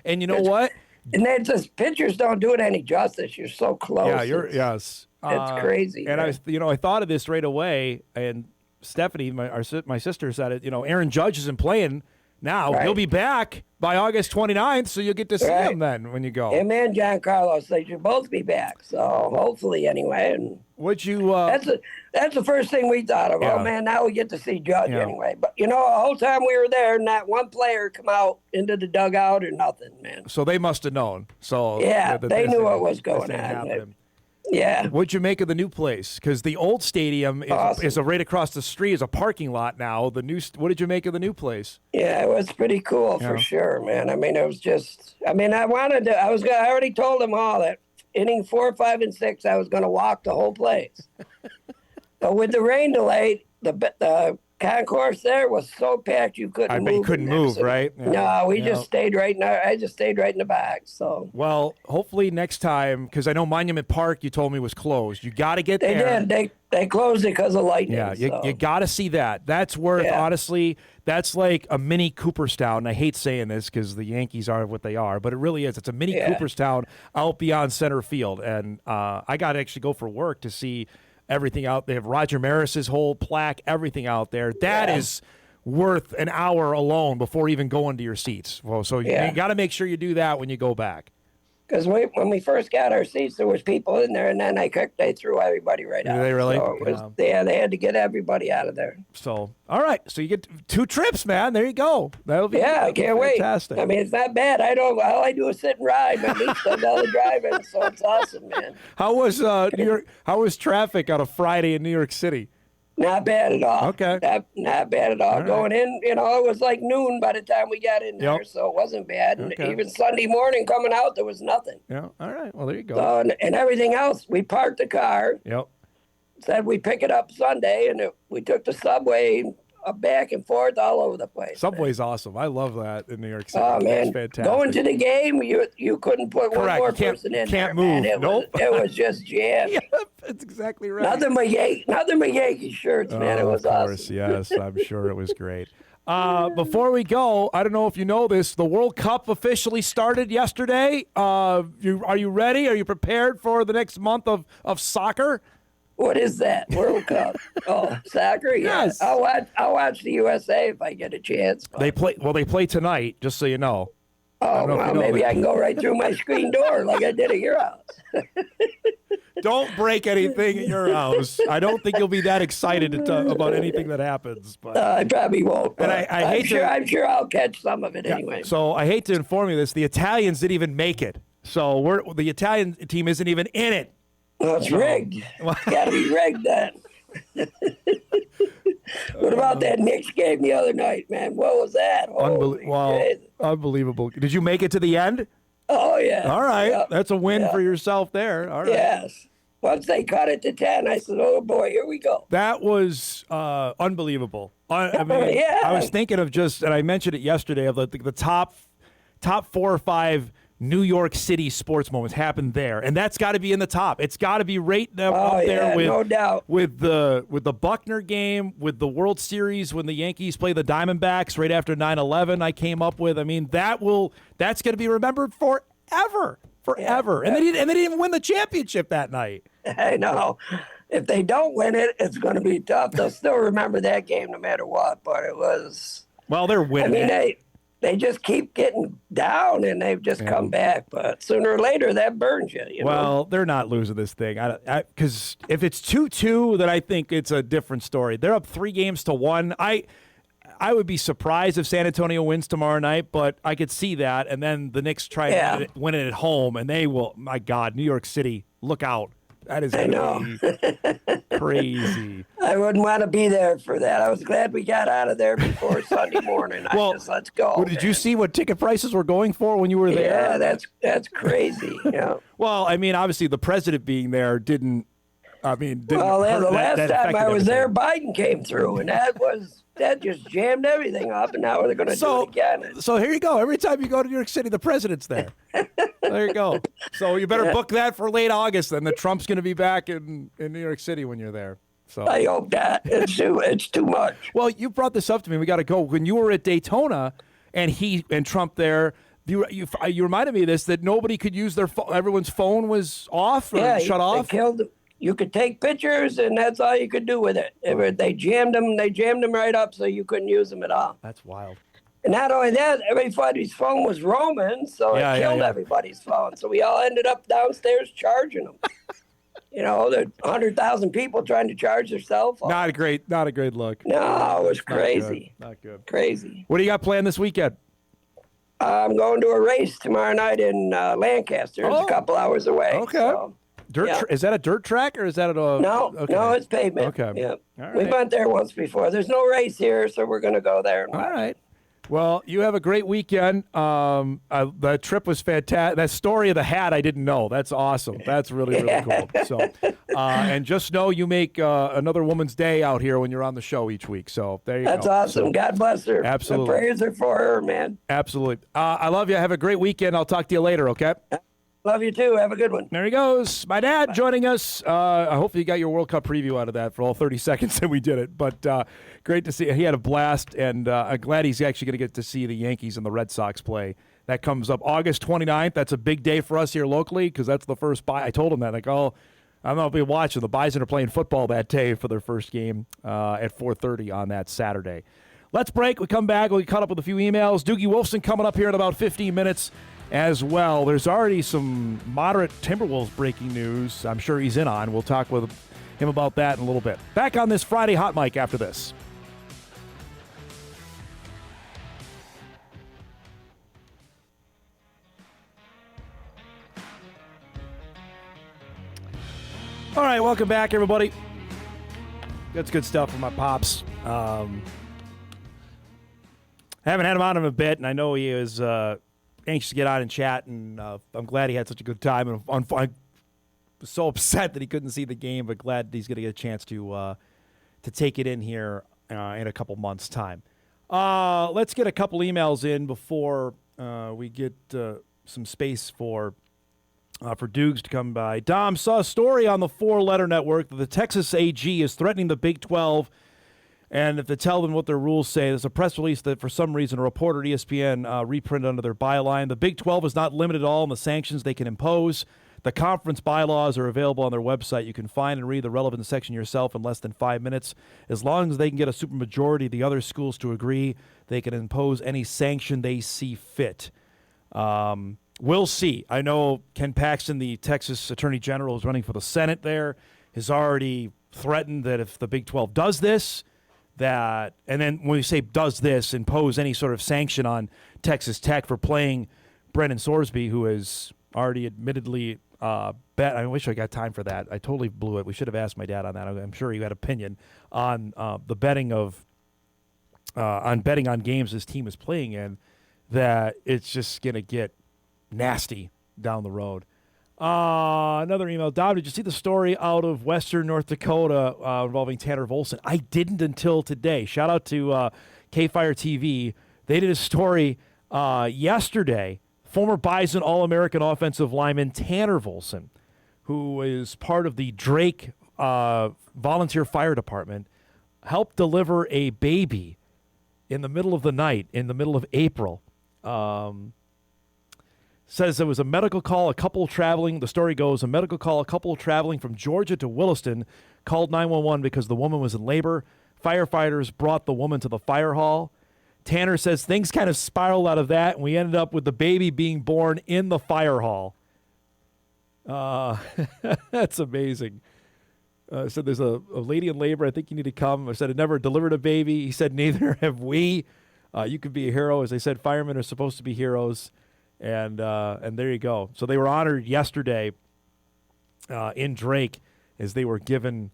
And you know what? And then just pictures don't do it any justice. You're so close. Yeah, It's crazy. And man. I thought of this right away. And Stephanie, my sister, said it. Aaron Judge isn't playing now. Right. He'll be back by August 29th, so you'll get to see him then when you go. Him and Giancarlo, they should both be back. So hopefully, anyway. And would you? That's the first thing we thought of. Yeah. Oh man, now we get to see Judge Yeah. anyway. But the whole time we were there, not one player come out into the dugout or nothing, man. So they must have known. So Yeah, that they this knew thing- what was this going thing on. happened. Yeah. What'd you make of the new place? Because the old stadium is right across the street, is a parking lot now. What did you make of the new place? Yeah, it was pretty cool for sure, man. I mean, it was just. I mean, I already told them all that inning 4, 5, and 6, I was going to walk the whole place. But with the rain delay, the concourse there was so packed you couldn't move. I bet you couldn't move, right? Yeah. No, we just stayed right in. I just stayed right in the back. So. Well, hopefully next time, because I know Monument Park, you told me, was closed. You got to get They there. did. They closed it because of lightning. Yeah, so. you got to see that. That's worth, honestly, that's like a mini Cooperstown. I hate saying this because the Yankees are what they are, but it really is. It's a mini Cooperstown out beyond center field. And I got to actually go for work to see everything out. They have Roger Maris's whole plaque, everything out there. That is worth an hour alone before even going to your seats. Well, so you got to make sure you do that when you go back. Because when we first got our seats, there was people in there, and then they threw everybody right out. Did they really? So it was, they had to get everybody out of there. So, all right. So you get 2 trips, man. There you go. That'll be I can't wait. Fantastic. I mean, it's not bad. All I do is sit and ride. My niece does all the driving, so it's awesome, man. How was New York? How was traffic on a Friday in New York City? Not bad at all. Okay. Not bad at all. All Going in, it was like noon by the time we got in there, so it wasn't bad. And Okay. even Sunday morning coming out, there was nothing. Yeah. All right. Well, there you go. So, and everything else, we parked the car, Yep. said we pick it up Sunday, and we took the subway back and forth all over the place. Subway's awesome. I love that in New York City. Oh man, It's fantastic. going to the game, you couldn't put one Correct. more You can't- person in can't there. Man. move. It was just jammed. Yep, that's exactly right. Nothing but Yankee shirts, man. It was of course, awesome. yes. I'm sure it was great. Before we go, I don't know if you know this, the World Cup officially started yesterday. Are you ready? Are you prepared for the next month of soccer? What is that? World Cup? Oh, soccer? Yeah. Yes. I'll watch the USA if I get a chance. But, They play tonight, just so you know. oh, know if well, you know maybe that. I can go right through my screen door like I did at your house. Don't break anything at your house. I don't think you'll be that excited to talk about anything that happens. But I probably won't. And but I hate to- I'm sure I'll catch some of it anyway. So I hate to inform you this, the Italians didn't even make it. So the Italian team isn't even in it. Well, it's rigged. Got to be rigged then. What about that Knicks game the other night, man? What was that? Holy shit. Unbelievable. Did you make it to the end? Oh, yeah. All right. Yep. That's a win Yep. for yourself there. All right. Yes. Once they cut it to 10, I said, oh, boy, here we go. That was unbelievable. I mean, Yeah. I was thinking of and I mentioned it yesterday, of the top 4 or 5 New York City sports moments happened there, and that's got to be in the top. It's got to be right up there with no doubt. with the Buckner game, with the World Series when the Yankees play the Diamondbacks right after 9/11. I came up with. I mean, that's going to be remembered forever. And they didn't even win the championship that night. I know. If they don't win it, it's going to be tough. They'll still remember that game no matter what. But it was. Well, they're winning. I mean, they just keep getting down, and they've just come back. But sooner or later, that burns you. You know? Well, they're not losing this thing. Because if it's 2-2, then I think it's a different story. They're up 3-1. I would be surprised if San Antonio wins tomorrow night, but I could see that. And then the Knicks try to win it at home, and they will. My God, New York City, look out. That is going to be crazy. I wouldn't want to be there for that. I was glad we got out of there before Sunday morning. Let's go. Well, did you see what ticket prices were going for when you were there? Yeah, that's crazy. Yeah. Well, I mean, obviously the president being there didn't. Well, the last time I was there, Biden came through, and that just jammed everything up, and now they're going to do it again. So here you go. Every time you go to New York City, the president's there. There you go. So you better book that for late August, then. The Trump's going to be back in New York City when you're there. So I hope that. It's too much. Well, you brought this up to me. We got to go. When you were at Daytona and Trump there, you reminded me of this, that nobody could use their phone. Everyone's phone was off or shut off. You could take pictures, and that's all you could do with it. They jammed them. They jammed them right up so you couldn't use them at all. That's wild. And not only that, everybody's phone was roaming, so it killed everybody's phone. So we all ended up downstairs charging them. You know, there 100,000 people trying to charge their cell phone. Not a great look. No, it was crazy. Not good. Crazy. What do you got planned this weekend? I'm going to a race tomorrow night in Lancaster. It's a couple hours away. Okay. So, Is that a dirt track or is that No, it's pavement. Okay. Yeah. All We right. went there once before. There's no race here, so we're going to go there. All right. Well, you have a great weekend. The trip was fantastic. That story of the hat, I didn't know. That's awesome. That's really, really cool. So, and just know you make another woman's day out here when you're on the show each week. So there you go. That's awesome. So, God bless her. Absolutely. The prayers are for her, man. Absolutely. I love you. Have a great weekend. I'll talk to you later, okay? Love you too. Have a good one. There he goes. My dad joining us. I hope you got your World Cup preview out of that for all 30 seconds that we did it. But great to see. He had a blast, and I'm glad he's actually going to get to see the Yankees and the Red Sox play. That comes up August 29th. That's a big day for us here locally because that's the first bye. I told him that. Like, I'm not be watching. The Bison are playing football that day for their first game at 4:30 on that Saturday. Let's break. We come back. We'll get caught up with a few emails. Doogie Wolfson coming up here in about 15 minutes. As well, there's already some moderate Timberwolves breaking news I'm sure he's in on. We'll talk with him about that in a little bit. Back on this Friday Hot Mic after this. All right, welcome back, everybody. That's good stuff from my pops. Haven't had him on in a bit, and I know he is anxious to get on and chat, and I'm glad he had such a good time. And I was so upset that he couldn't see the game, but glad he's going to get a chance to take it in here in a couple months' time. Let's get a couple emails in before we get some space for Dukes to come by. Dom saw a story on the 4-letter network that the Texas AG is threatening the Big 12. And if they tell them what their rules say, there's a press release that for some reason a reporter at ESPN reprinted under their byline. The Big 12 is not limited at all in the sanctions they can impose. The conference bylaws are available on their website. You can find and read the relevant section yourself in less than 5 minutes. As long as they can get a supermajority of the other schools to agree, they can impose any sanction they see fit. We'll see. I know Ken Paxton, the Texas Attorney General, is running for the Senate there, has already threatened that if the Big 12 does this, and then when we say does this, impose any sort of sanction on Texas Tech for playing Brendan Sorsby, who has already admittedly bet. I wish I got time for that. I totally blew it. We should have asked my dad on that. I'm sure he had opinion on the betting on games his team is playing in, that it's just going to get nasty down the road. Another email. Dom, did you see the story out of Western North Dakota involving Tanner Wolfson? I didn't until today. Shout out to K-Fire TV. They did a story yesterday. Former Bison All-American offensive lineman Tanner Wolfson, who is part of the Drake Volunteer Fire Department, helped deliver a baby in the middle of the night, in the middle of April. Says there was a medical call, a couple traveling. The story goes, a medical call, a couple traveling from Georgia to Williston called 911 because the woman was in labor. Firefighters brought the woman to the fire hall. Tanner says things kind of spiraled out of that, and we ended up with the baby being born in the fire hall. That's amazing. Said there's a lady in labor. I think you need to come. I said I never delivered a baby. He said neither have we. You could be a hero. As I said, firemen are supposed to be heroes. And there you go. So they were honored yesterday in Drake as they were given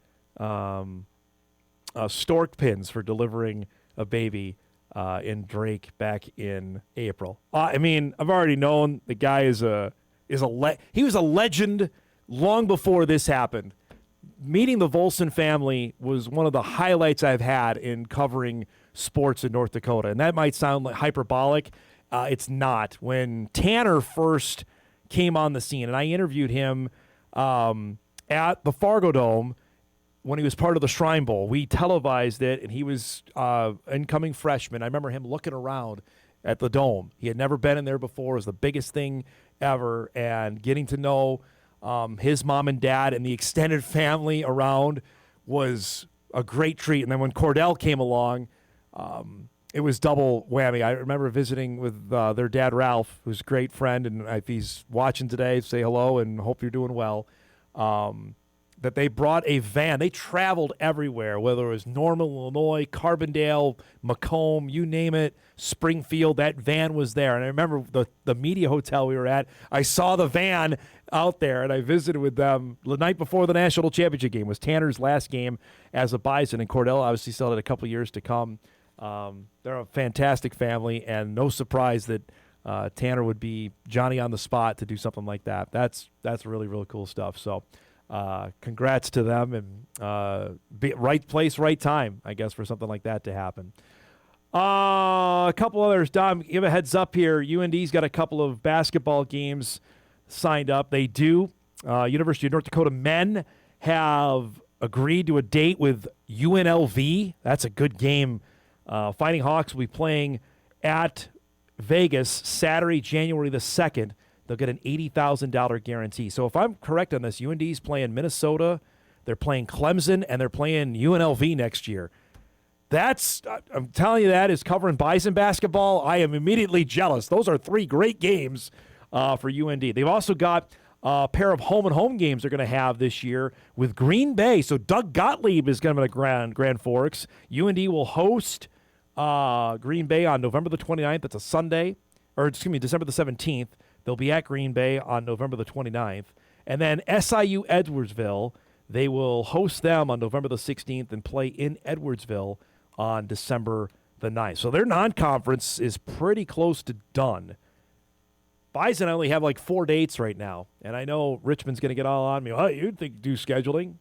stork pins for delivering a baby in Drake back in April. I mean, I've already known the guy he was a legend long before this happened. Meeting the Wolfson family was one of the highlights I've had in covering sports in North Dakota, and that might sound like hyperbolic. It's not. When Tanner first came on the scene, and I interviewed him at the Fargo Dome when he was part of the Shrine Bowl. We televised it, and he was incoming freshman. I remember him looking around at the Dome. He had never been in there before. It was the biggest thing ever, and getting to know his mom and dad and the extended family around was a great treat. And then when Cordell came along, it was double whammy. I remember visiting with their dad, Ralph, who's a great friend, and if he's watching today, say hello and hope you're doing well. That they brought a van. They traveled everywhere, whether it was Normal, Illinois, Carbondale, Macomb, you name it, Springfield. That van was there. And I remember the media hotel we were at, I saw the van out there, and I visited with them the night before the national championship game. It was Tanner's last game as a Bison, and Cordell obviously still had a couple years to come. They're a fantastic family, and no surprise that Tanner would be Johnny on the spot to do something like that. That's really, really cool stuff. So congrats to them, and right place, right time, I guess, for something like that to happen. A couple others. Dom, give a heads up here. UND's got a couple of basketball games signed up. They do. University of North Dakota men have agreed to a date with UNLV. That's a good game. Fighting Hawks will be playing at Vegas Saturday, January the 2nd. They'll get an $80,000 guarantee. So if I'm correct on this, UND's playing Minnesota, they're playing Clemson, and they're playing UNLV next year. I'm telling you, that is covering Bison basketball. I am immediately jealous. Those are 3 great games for UND. They've also got a pair of home-and-home games they're going to have this year with Green Bay. So Doug Gottlieb is going to be at Grand Forks. UND will host Green Bay on November the 29th. That's a Sunday. Or, excuse me, December the 17th. They'll be at Green Bay on November the 29th. And then SIU Edwardsville, they will host them on November the 16th and play in Edwardsville on December the 9th. So their non-conference is pretty close to done. Bison only have like 4 dates right now. And I know Richmond's going to get all on me. Well, you'd think do scheduling,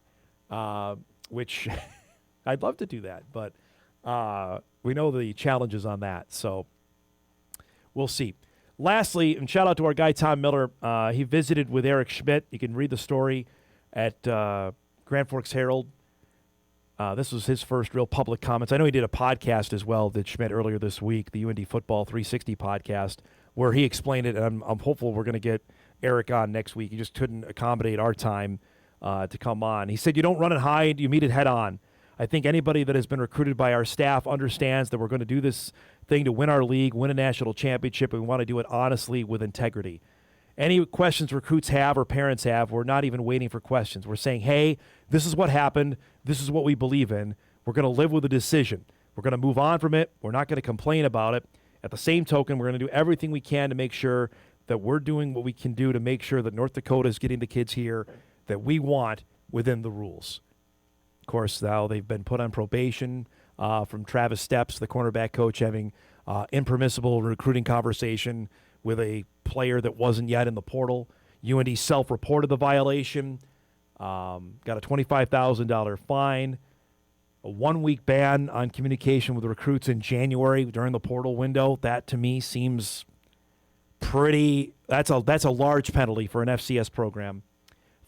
which I'd love to do that. But we know the challenges on that. So we'll see. Lastly, and shout out to our guy Tom Miller. He visited with Eric Schmidt. You can read the story at Grand Forks Herald. This was his first real public comments. I know he did a podcast as well, did Schmidt, earlier this week, the UND Football 360 podcast, where he explained it, and I'm hopeful we're going to get Eric on next week. He just couldn't accommodate our time to come on. He said, you don't run and hide, you meet it head on. I think anybody that has been recruited by our staff understands that we're going to do this thing to win our league, win a national championship, and we want to do it honestly with integrity. Any questions recruits have or parents have, we're not even waiting for questions. We're saying, hey, this is what happened. This is what we believe in. We're going to live with the decision. We're going to move on from it. We're not going to complain about it. At the same token, we're going to do everything we can to make sure that we're doing what we can do to make sure that North Dakota is getting the kids here that we want within the rules. Of course, now they've been put on probation from Travis Steps, the cornerback coach, having impermissible recruiting conversation with a player that wasn't yet in the portal. UND self-reported the violation, got a $25,000 fine, a 1-week ban on communication with recruits in January during the portal window. That, to me, seems pretty – that's a large penalty for an FCS program.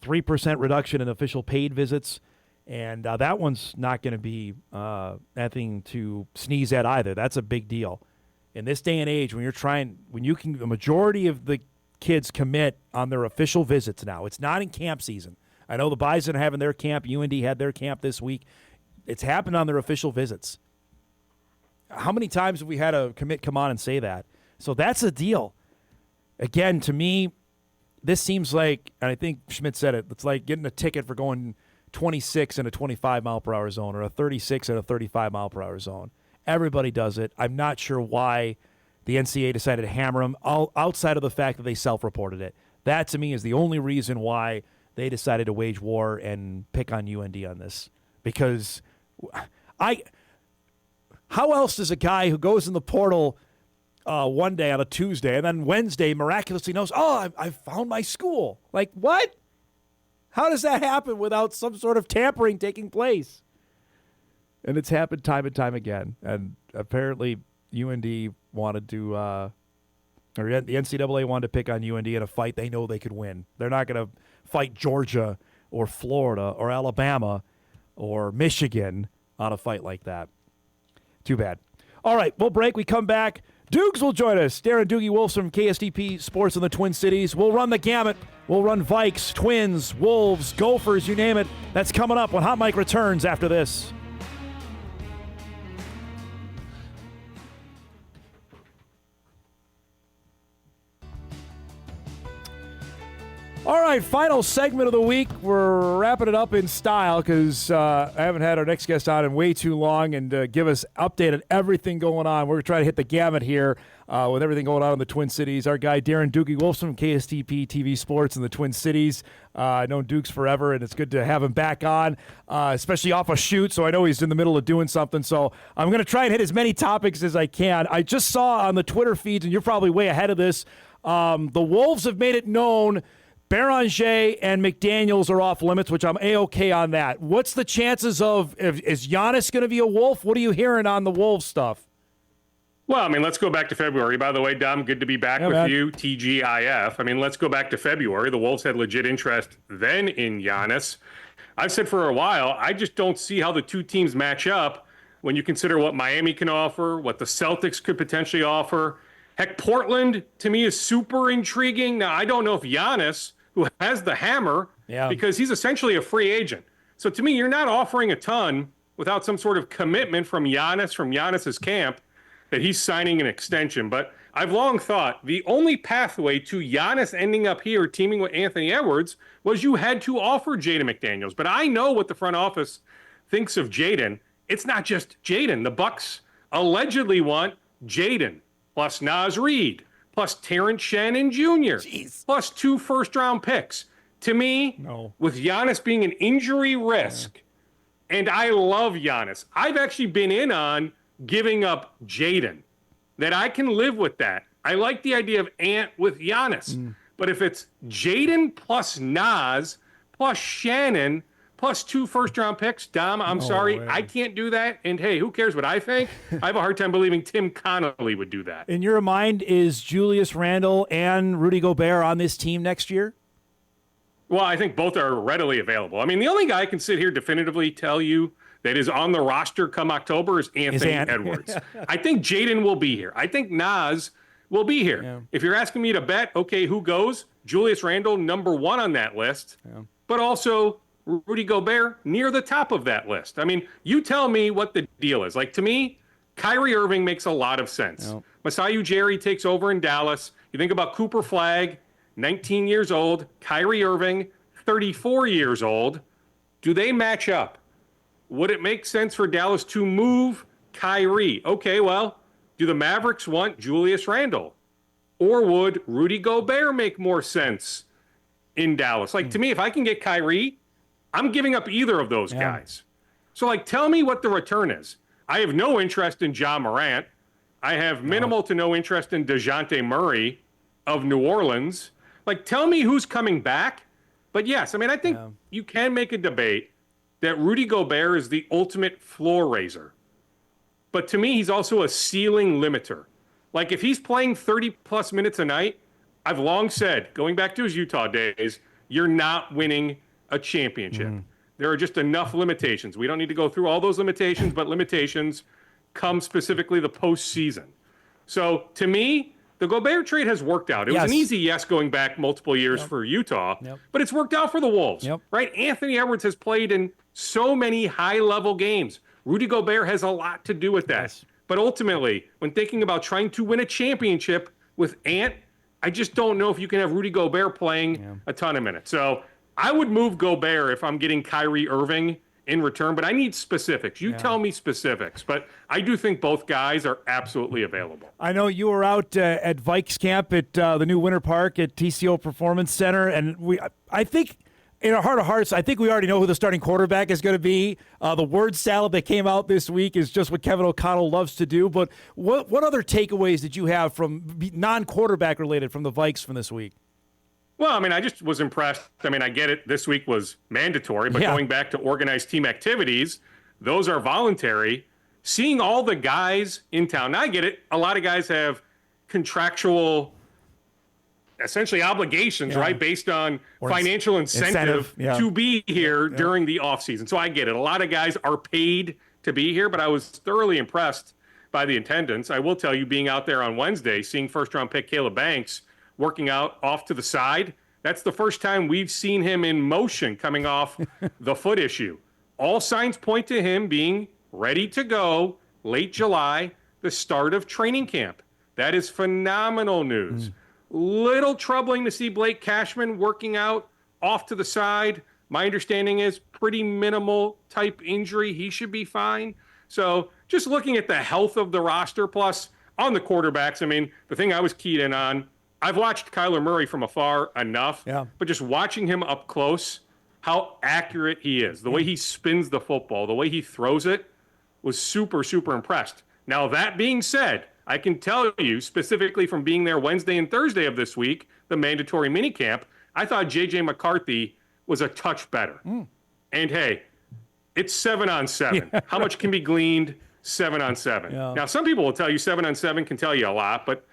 3% reduction in official paid visits. And that one's not going to be anything to sneeze at either. That's a big deal. In this day and age, the majority of the kids commit on their official visits now. It's not in camp season. I know the Bison are having their camp. UND had their camp this week. It's happened on their official visits. How many times have we had a commit come on and say that? So that's a deal. Again, to me, this seems like, and I think Schmidt said it, it's like getting a ticket for going 26 in a 25-mile-per-hour zone or a 36 in a 35-mile-per-hour zone. Everybody does it. I'm not sure why the NCAA decided to hammer them, outside of the fact that they self-reported it. That, to me, is the only reason why they decided to wage war and pick on UND on this. Because how else does a guy who goes in the portal one day on a Tuesday and then Wednesday miraculously knows, I found my school? Like, what? How does that happen without some sort of tampering taking place? And it's happened time and time again. And apparently UND wanted to, or the NCAA wanted to pick on UND in a fight they know they could win. They're not going to fight Georgia or Florida or Alabama or Michigan on a fight like that. Too bad. All right, we'll break. We come back. Dukes will join us. Darren Doogie Wolfson from KSTP Sports in the Twin Cities. We'll run the gamut. We'll run Vikes, Twins, Wolves, Gophers, you name it. That's coming up when Hot Mike returns after this. All right, final segment of the week. We're wrapping it up in style because I haven't had our next guest on in way too long and give us update on everything going on. We're going to try to hit the gamut here with everything going on in the Twin Cities. Our guy, Darren Doogie Wolfson from KSTP TV Sports in the Twin Cities. I've known Dukes forever, and it's good to have him back on, especially off a shoot, so I know he's in the middle of doing something. So I'm going to try and hit as many topics as I can. I just saw on the Twitter feeds, and you're probably way ahead of this, the Wolves have made it known Beranger and McDaniels are off limits, which I'm A-OK on that. What's the chances of, is Giannis going to be a Wolf? What are you hearing on the Wolves stuff? Well, I mean, let's go back to February. By the way, Dom, good to be back with you, TGIF. I mean, let's go back to February. The Wolves had legit interest then in Giannis. I've said for a while, I just don't see how the two teams match up when you consider what Miami can offer, what the Celtics could potentially offer. Heck, Portland, to me, is super intriguing. Now, I don't know if Giannis, who has the hammer, because he's essentially a free agent. So to me, you're not offering a ton without some sort of commitment from Giannis's camp, that he's signing an extension. But I've long thought the only pathway to Giannis ending up here teaming with Anthony Edwards was you had to offer Jaden McDaniels. But I know what the front office thinks of Jaden. It's not just Jaden. The Bucks allegedly want Jaden plus Naz Reid, plus Terrence Shannon Jr., plus 2 first-round picks. To me, with Giannis being an injury risk, and I love Giannis, I've actually been in on giving up Jaden, that I can live with that. I like the idea of Ant with Giannis. But if it's Jaden plus Naz plus Shannon plus 2 first-round picks, Dom, I'm sorry, I can't do that. And, hey, who cares what I think? I have a hard time believing Tim Connolly would do that. In your mind, is Julius Randle and Rudy Gobert on this team next year? Well, I think both are readily available. I mean, the only guy I can sit here definitively tell you that is on the roster come October is Anthony Edwards. I think Jaden will be here. I think Naz will be here. Yeah. If you're asking me to bet, okay, who goes? Julius Randle, number 1 on that list. Yeah. But also Rudy Gobert near the top of that list. I mean, you tell me what the deal is. Like, to me, Kyrie Irving makes a lot of sense. Yep. Masai Ujiri takes over in Dallas. You think about Cooper Flagg, 19 years old. Kyrie Irving, 34 years old. Do they match up? Would it make sense for Dallas to move Kyrie? Okay, well, do the Mavericks want Julius Randle? Or would Rudy Gobert make more sense in Dallas? Like, to me, if I can get Kyrie, I'm giving up either of those guys. So, like, tell me what the return is. I have no interest in Ja Morant. I have minimal to no interest in DeJounte Murray of New Orleans. Like, tell me who's coming back. But, yes, I mean, I think you can make a debate that Rudy Gobert is the ultimate floor raiser. But to me, he's also a ceiling limiter. Like, if he's playing 30-plus minutes a night, I've long said, going back to his Utah days, you're not winning a championship. There are just enough limitations. We don't need to go through all those limitations, but limitations come specifically the postseason. So, to me, the Gobert trade has worked out. It was an easy yes going back multiple years for Utah, but it's worked out for the Wolves, right? Anthony Edwards has played in so many high-level games. Rudy Gobert has a lot to do with that. But ultimately, when thinking about trying to win a championship with Ant, I just don't know if you can have Rudy Gobert playing a ton of minutes. So I would move Gobert if I'm getting Kyrie Irving in return, but I need specifics. You tell me specifics, but I do think both guys are absolutely available. I know you were out at Vikes camp at the new Winter Park at TCO Performance Center, and I think in our heart of hearts, I think we already know who the starting quarterback is going to be. The word salad that came out this week is just what Kevin O'Connell loves to do, but what other takeaways did you have from non-quarterback related from the Vikes from this week? Well, I mean, I just was impressed. I mean, I get it. This week was mandatory, but going back to organized team activities, those are voluntary. Seeing all the guys in town. Now, I get it. A lot of guys have contractual essentially obligations, right, based on Or financial incentive yeah. to be here during the offseason. So I get it. A lot of guys are paid to be here, but I was thoroughly impressed by the attendance. I will tell you, being out there on Wednesday, seeing first-round pick Caleb Banks working out off to the side, that's the first time we've seen him in motion coming off the foot issue. All signs point to him being ready to go late July, the start of training camp. That is phenomenal news. Little troubling to see Blake Cashman working out off to the side. My understanding is pretty minimal type injury. He should be fine. So just looking at the health of the roster, plus on the quarterbacks, I mean, the thing I was keyed in on, I've watched Kyler Murray from afar enough, but just watching him up close, how accurate he is, the way he spins the football, the way he throws it, was super, super impressed. Now, that being said, I can tell you specifically from being there Wednesday and Thursday of this week, the mandatory minicamp, I thought J.J. McCarthy was a touch better. And hey, it's 7-on-7. How much can be gleaned 7-on-7? Now, some people will tell you 7-on-7 can tell you a lot, but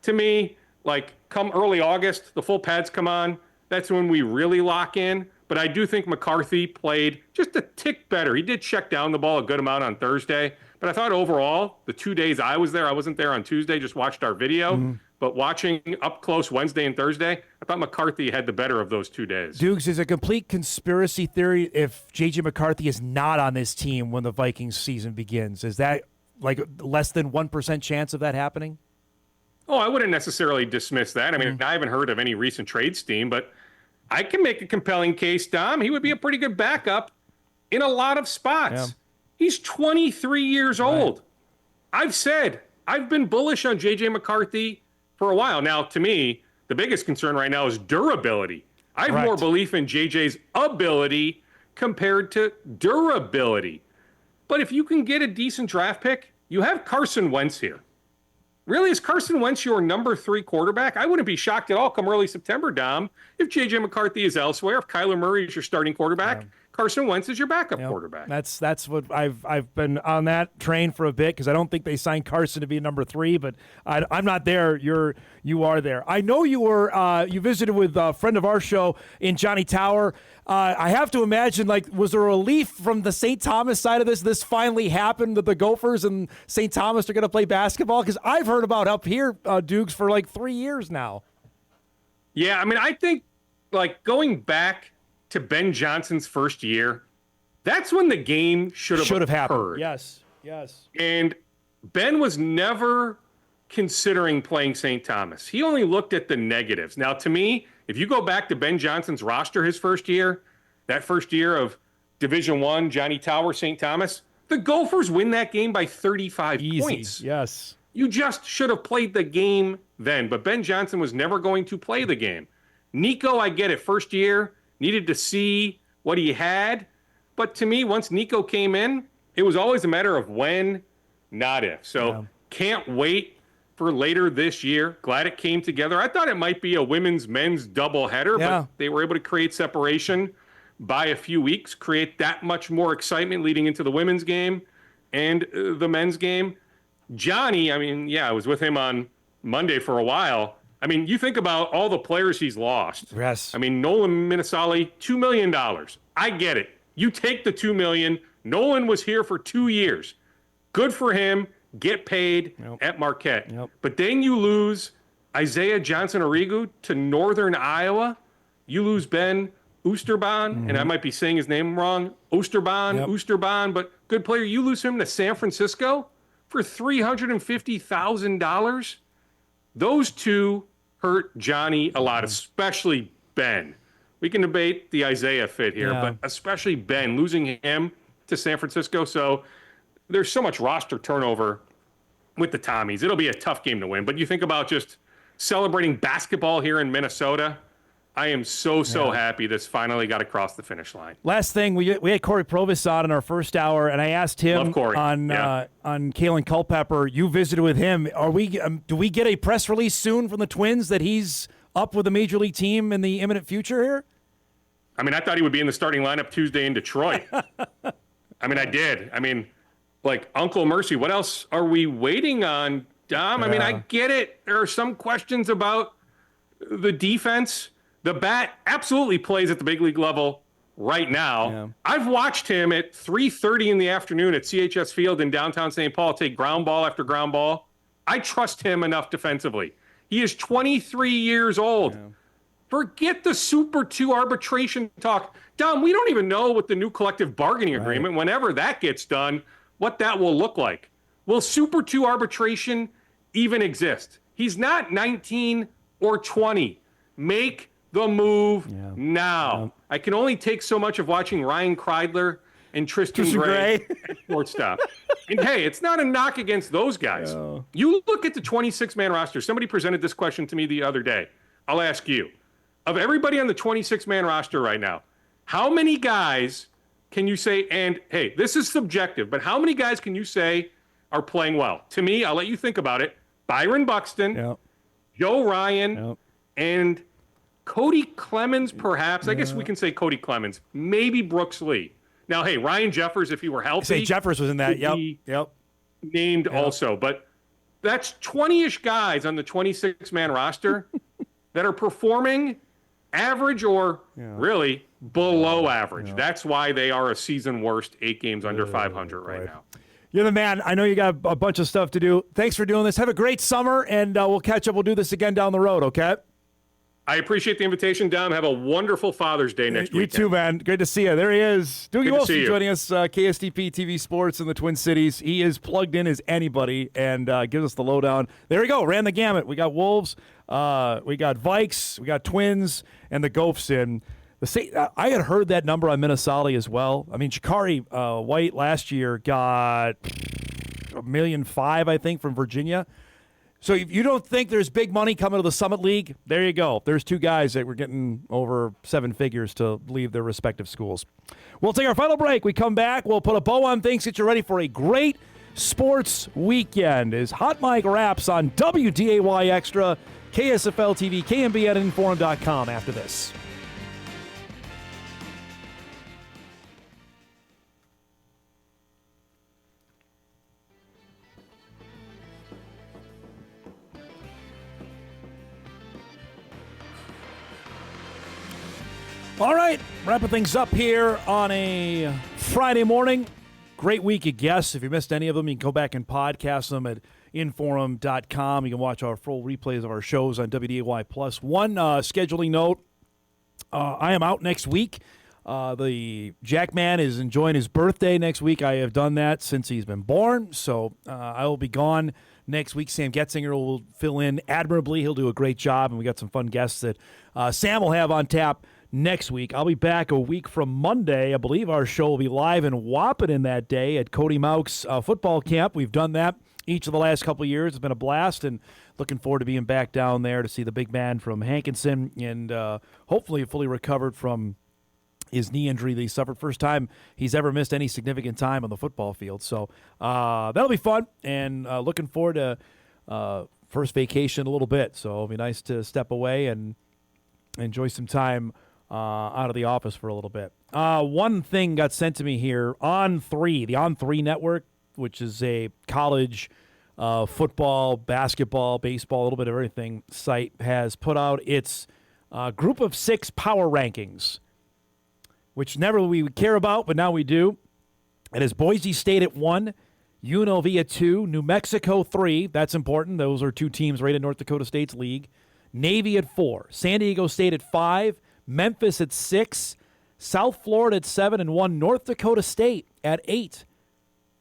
to me, like come early August, the full pads come on, that's when we really lock in. But I do think McCarthy played just a tick better. He did check down the ball a good amount on Thursday. But I thought overall, the 2 days I was there, I wasn't there on Tuesday, just watched our video. But watching up close Wednesday and Thursday, I thought McCarthy had the better of those 2 days. Dukes, is a complete conspiracy theory if J.J. McCarthy is not on this team when the Vikings season begins. Is that like less than 1% chance of that happening? Oh, I wouldn't necessarily dismiss that. I mean, I haven't heard of any recent trade steam, but I can make a compelling case, Dom. He would be a pretty good backup in a lot of spots. He's 23 years old. I've said I've been bullish on J.J. McCarthy for a while. Now, to me, the biggest concern right now is durability. I have more belief in J.J.'s ability compared to durability. But if you can get a decent draft pick, you have Carson Wentz here. Really, is Carson Wentz your number 3 quarterback? I wouldn't be shocked at all come early September, Dom, if J.J. McCarthy is elsewhere, if Kyler Murray is your starting quarterback. Carson Wentz is your backup quarterback. That's what I've been on that train for a bit because I don't think they signed Carson to be number 3, but I'm not there. You are there. I know you were you visited with a friend of our show in Johnny Tower. I have to imagine, like, was there a relief from the St. Thomas side of this? This finally happened that the Gophers and St. Thomas are going to play basketball? Because I've heard about up here, Dukes, for like 3 years now. Yeah, I mean, I think like going back to Ben Johnson's first year, that's when the game should have happened. Yes. And Ben was never considering playing St. Thomas. He only looked at the negatives. Now, to me, if you go back to Ben Johnson's roster his first year, that first year of Division I, Johnny Tower, St. Thomas, the Gophers win that game by 35 points. Yes. You just should have played the game then. But Ben Johnson was never going to play the game. Nico, I get it. First year, needed to see what he had. But to me, once Nico came in, it was always a matter of when, not if. So can't wait for later this year. Glad it came together. I thought it might be a women's-men's doubleheader, but they were able to create separation by a few weeks, create that much more excitement leading into the women's game and the men's game. Johnny, I mean, I was with him on Monday for a while. I mean, you think about all the players he's lost. Yes. I mean, Nolan Minnesali, $2 million. I get it. You take the $2 million. Nolan was here for 2 years. Good for him. Get paid at Marquette. But then you lose Isaiah Johnson-Arrigu to Northern Iowa. You lose Ben Oosterbaan, and I might be saying his name wrong. Oosterbaan, but good player. You lose him to San Francisco for $350,000. Those two hurt Johnny a lot, especially Ben. We can debate the Isaiah fit here, but especially Ben, losing him to San Francisco. So there's so much roster turnover with the Tommies. It'll be a tough game to win. But you think about just celebrating basketball here in Minnesota. I am so happy this finally got across the finish line. Last thing, we had Cory Provus on in our first hour, and I asked him on Kalen Culpepper. You visited with him. Are we? Do we get a press release soon from the Twins that he's up with a major league team in the imminent future here? I mean, I thought he would be in the starting lineup Tuesday in Detroit. I mean, I did. I mean, like Uncle Mercy, what else are we waiting on, Dom? I mean, I get it. There are some questions about the defense, the bat absolutely plays at the big league level right now. Yeah. I've watched him at 3:30 in the afternoon at CHS Field in downtown St. Paul take ground ball after ground ball. I trust him enough defensively. He is 23 years old. Yeah. Forget the Super 2 arbitration talk. Dom, we don't even know what the new collective bargaining agreement, whenever that gets done, what that will look like. Will Super 2 arbitration even exist? He's not 19 or 20. Make the move now. Yeah. I can only take so much of watching Ryan Kreidler and Tristan Gray at shortstop. And hey, it's not a knock against those guys. No. You look at the 26-man roster. Somebody presented this question to me the other day. I'll ask you. Of everybody on the 26-man roster right now, how many guys can you say, and hey, this is subjective, but how many guys can you say are playing well? To me, I'll let you think about it. Byron Buxton, Joe Ryan, and Cody Clemens, perhaps. I guess we can say Cody Clemens. Maybe Brooks Lee. Now, hey, Ryan Jeffers, if he were healthy. Say Jeffers was in that. Yep. Named also. But that's 20-ish guys on the 26-man roster that are performing average or really below average. That's why they are a season worst, 8 games under 500 right now. You're the man. I know you got a bunch of stuff to do. Thanks for doing this. Have a great summer, and we'll catch up. We'll do this again down the road, okay? I appreciate the invitation, Dom. Have a wonderful Father's Day next week. You too, man. Good to see you. There he is. Doogie Wilson joining us, KSTP TV Sports in the Twin Cities. He is plugged in as anybody and gives us the lowdown. There we go. Ran the gamut. We got Wolves, we got Vikes, we got Twins, and the Gophs in. I had heard that number on Minnesota as well. I mean, Shakari White last year got $1.5 million, I think, from Virginia. So if you don't think there's big money coming to the Summit League, there you go. There's 2 guys that were getting over 7 figures to leave their respective schools. We'll take our final break. We come back. We'll put a bow on things, get you ready for a great sports weekend as Hot Mike wraps on WDAY Extra, KSFL TV, KMBN, and Inforum.com after this. All right, wrapping things up here on a Friday morning. Great week of guests. If you missed any of them, you can go back and podcast them at Inforum.com. You can watch our full replays of our shows on WDAY+. One scheduling note, I am out next week. The Jackman is enjoying his birthday next week. I have done that since he's been born, so I will be gone next week. Sam Getzinger will fill in admirably. He'll do a great job, and we got some fun guests that Sam will have on tap next week. I'll be back a week from Monday. I believe our show will be live in Wahpeton that day at Cody Mauch's football camp. We've done that each of the last couple of years. It's been a blast, and looking forward to being back down there to see the big man from Hankinson and hopefully fully recovered from his knee injury that he suffered. First time he's ever missed any significant time on the football field. So that'll be fun, and looking forward to first vacation a little bit. So it'll be nice to step away and enjoy some time out of the office for a little bit. One thing got sent to me here. On3, the On3 network, which is a college football, basketball, baseball, a little bit of everything site, has put out its group of 6 power rankings, which never we would care about, but now we do. It is Boise State at 1, UNLV at 2, New Mexico 3. That's important. Those are 2 teams right in North Dakota State's league. Navy at 4, San Diego State at 5, Memphis at 6, South Florida at 7, and 1 North Dakota State at 8.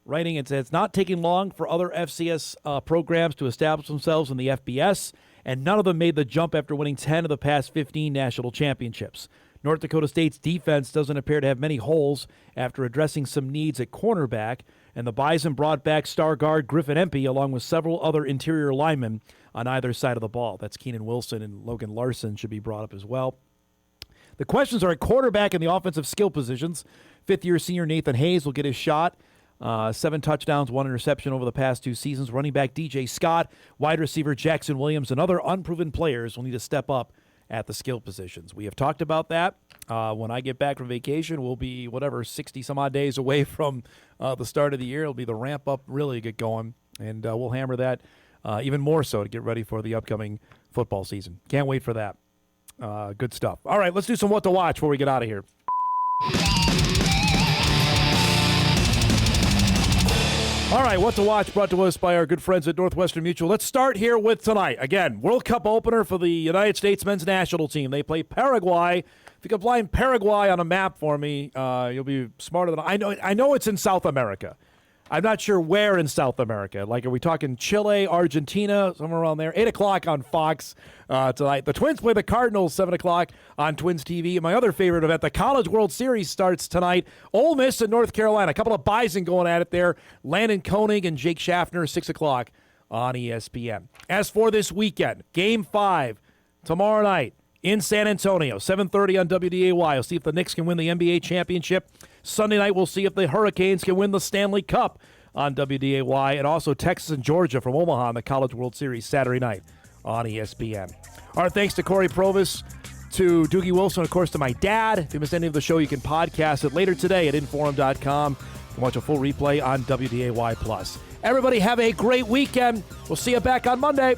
Writing it says it's not taking long for other FCS programs to establish themselves in the FBS, and none of them made the jump after winning 10 of the past 15 national championships. North Dakota State's defense doesn't appear to have many holes after addressing some needs at cornerback, and the Bison brought back star guard Griffin Empey along with several other interior linemen on either side of the ball. That's Keenan Wilson and Logan Larson should be brought up as well. The questions are at quarterback and the offensive skill positions. 5th-year senior Nathan Hayes will get his shot. 7 touchdowns, 1 interception over the past 2 seasons. Running back DJ Scott, wide receiver Jackson Williams, and other unproven players will need to step up at the skill positions. We have talked about that. When I get back from vacation, we'll be, 60-some-odd days away from the start of the year. It'll be the ramp-up really get going, and we'll hammer that even more so to get ready for the upcoming football season. Can't wait for that. Good stuff. All right, let's do some What to Watch before we get out of here. All right, What to Watch brought to us by our good friends at Northwestern Mutual. Let's start here with tonight. Again, World Cup opener for the United States men's national team. They play Paraguay. If you could line Paraguay on a map for me, you'll be smarter than I know. I know it's in South America. I'm not sure where in South America. Like, are we talking Chile, Argentina, somewhere around there? 8 o'clock on Fox tonight. The Twins play the Cardinals, 7 o'clock on Twins TV. And my other favorite event, the College World Series, starts tonight. Ole Miss and North Carolina. A couple of Bison going at it there. Landon Koenig and Jake Schaffner, 6 o'clock on ESPN. As for this weekend, Game 5 tomorrow night in San Antonio, 7:30 on WDAY. We'll see if the Knicks can win the NBA championship. Sunday night, we'll see if the Hurricanes can win the Stanley Cup on WDAY, and also Texas and Georgia from Omaha in the College World Series Saturday night on ESPN. Our thanks to Cory Provus, to Doogie Wilson, of course, to my dad. If you missed any of the show, you can podcast it later today at Inforum.com and watch a full replay on WDAY+. Everybody have a great weekend. We'll see you back on Monday.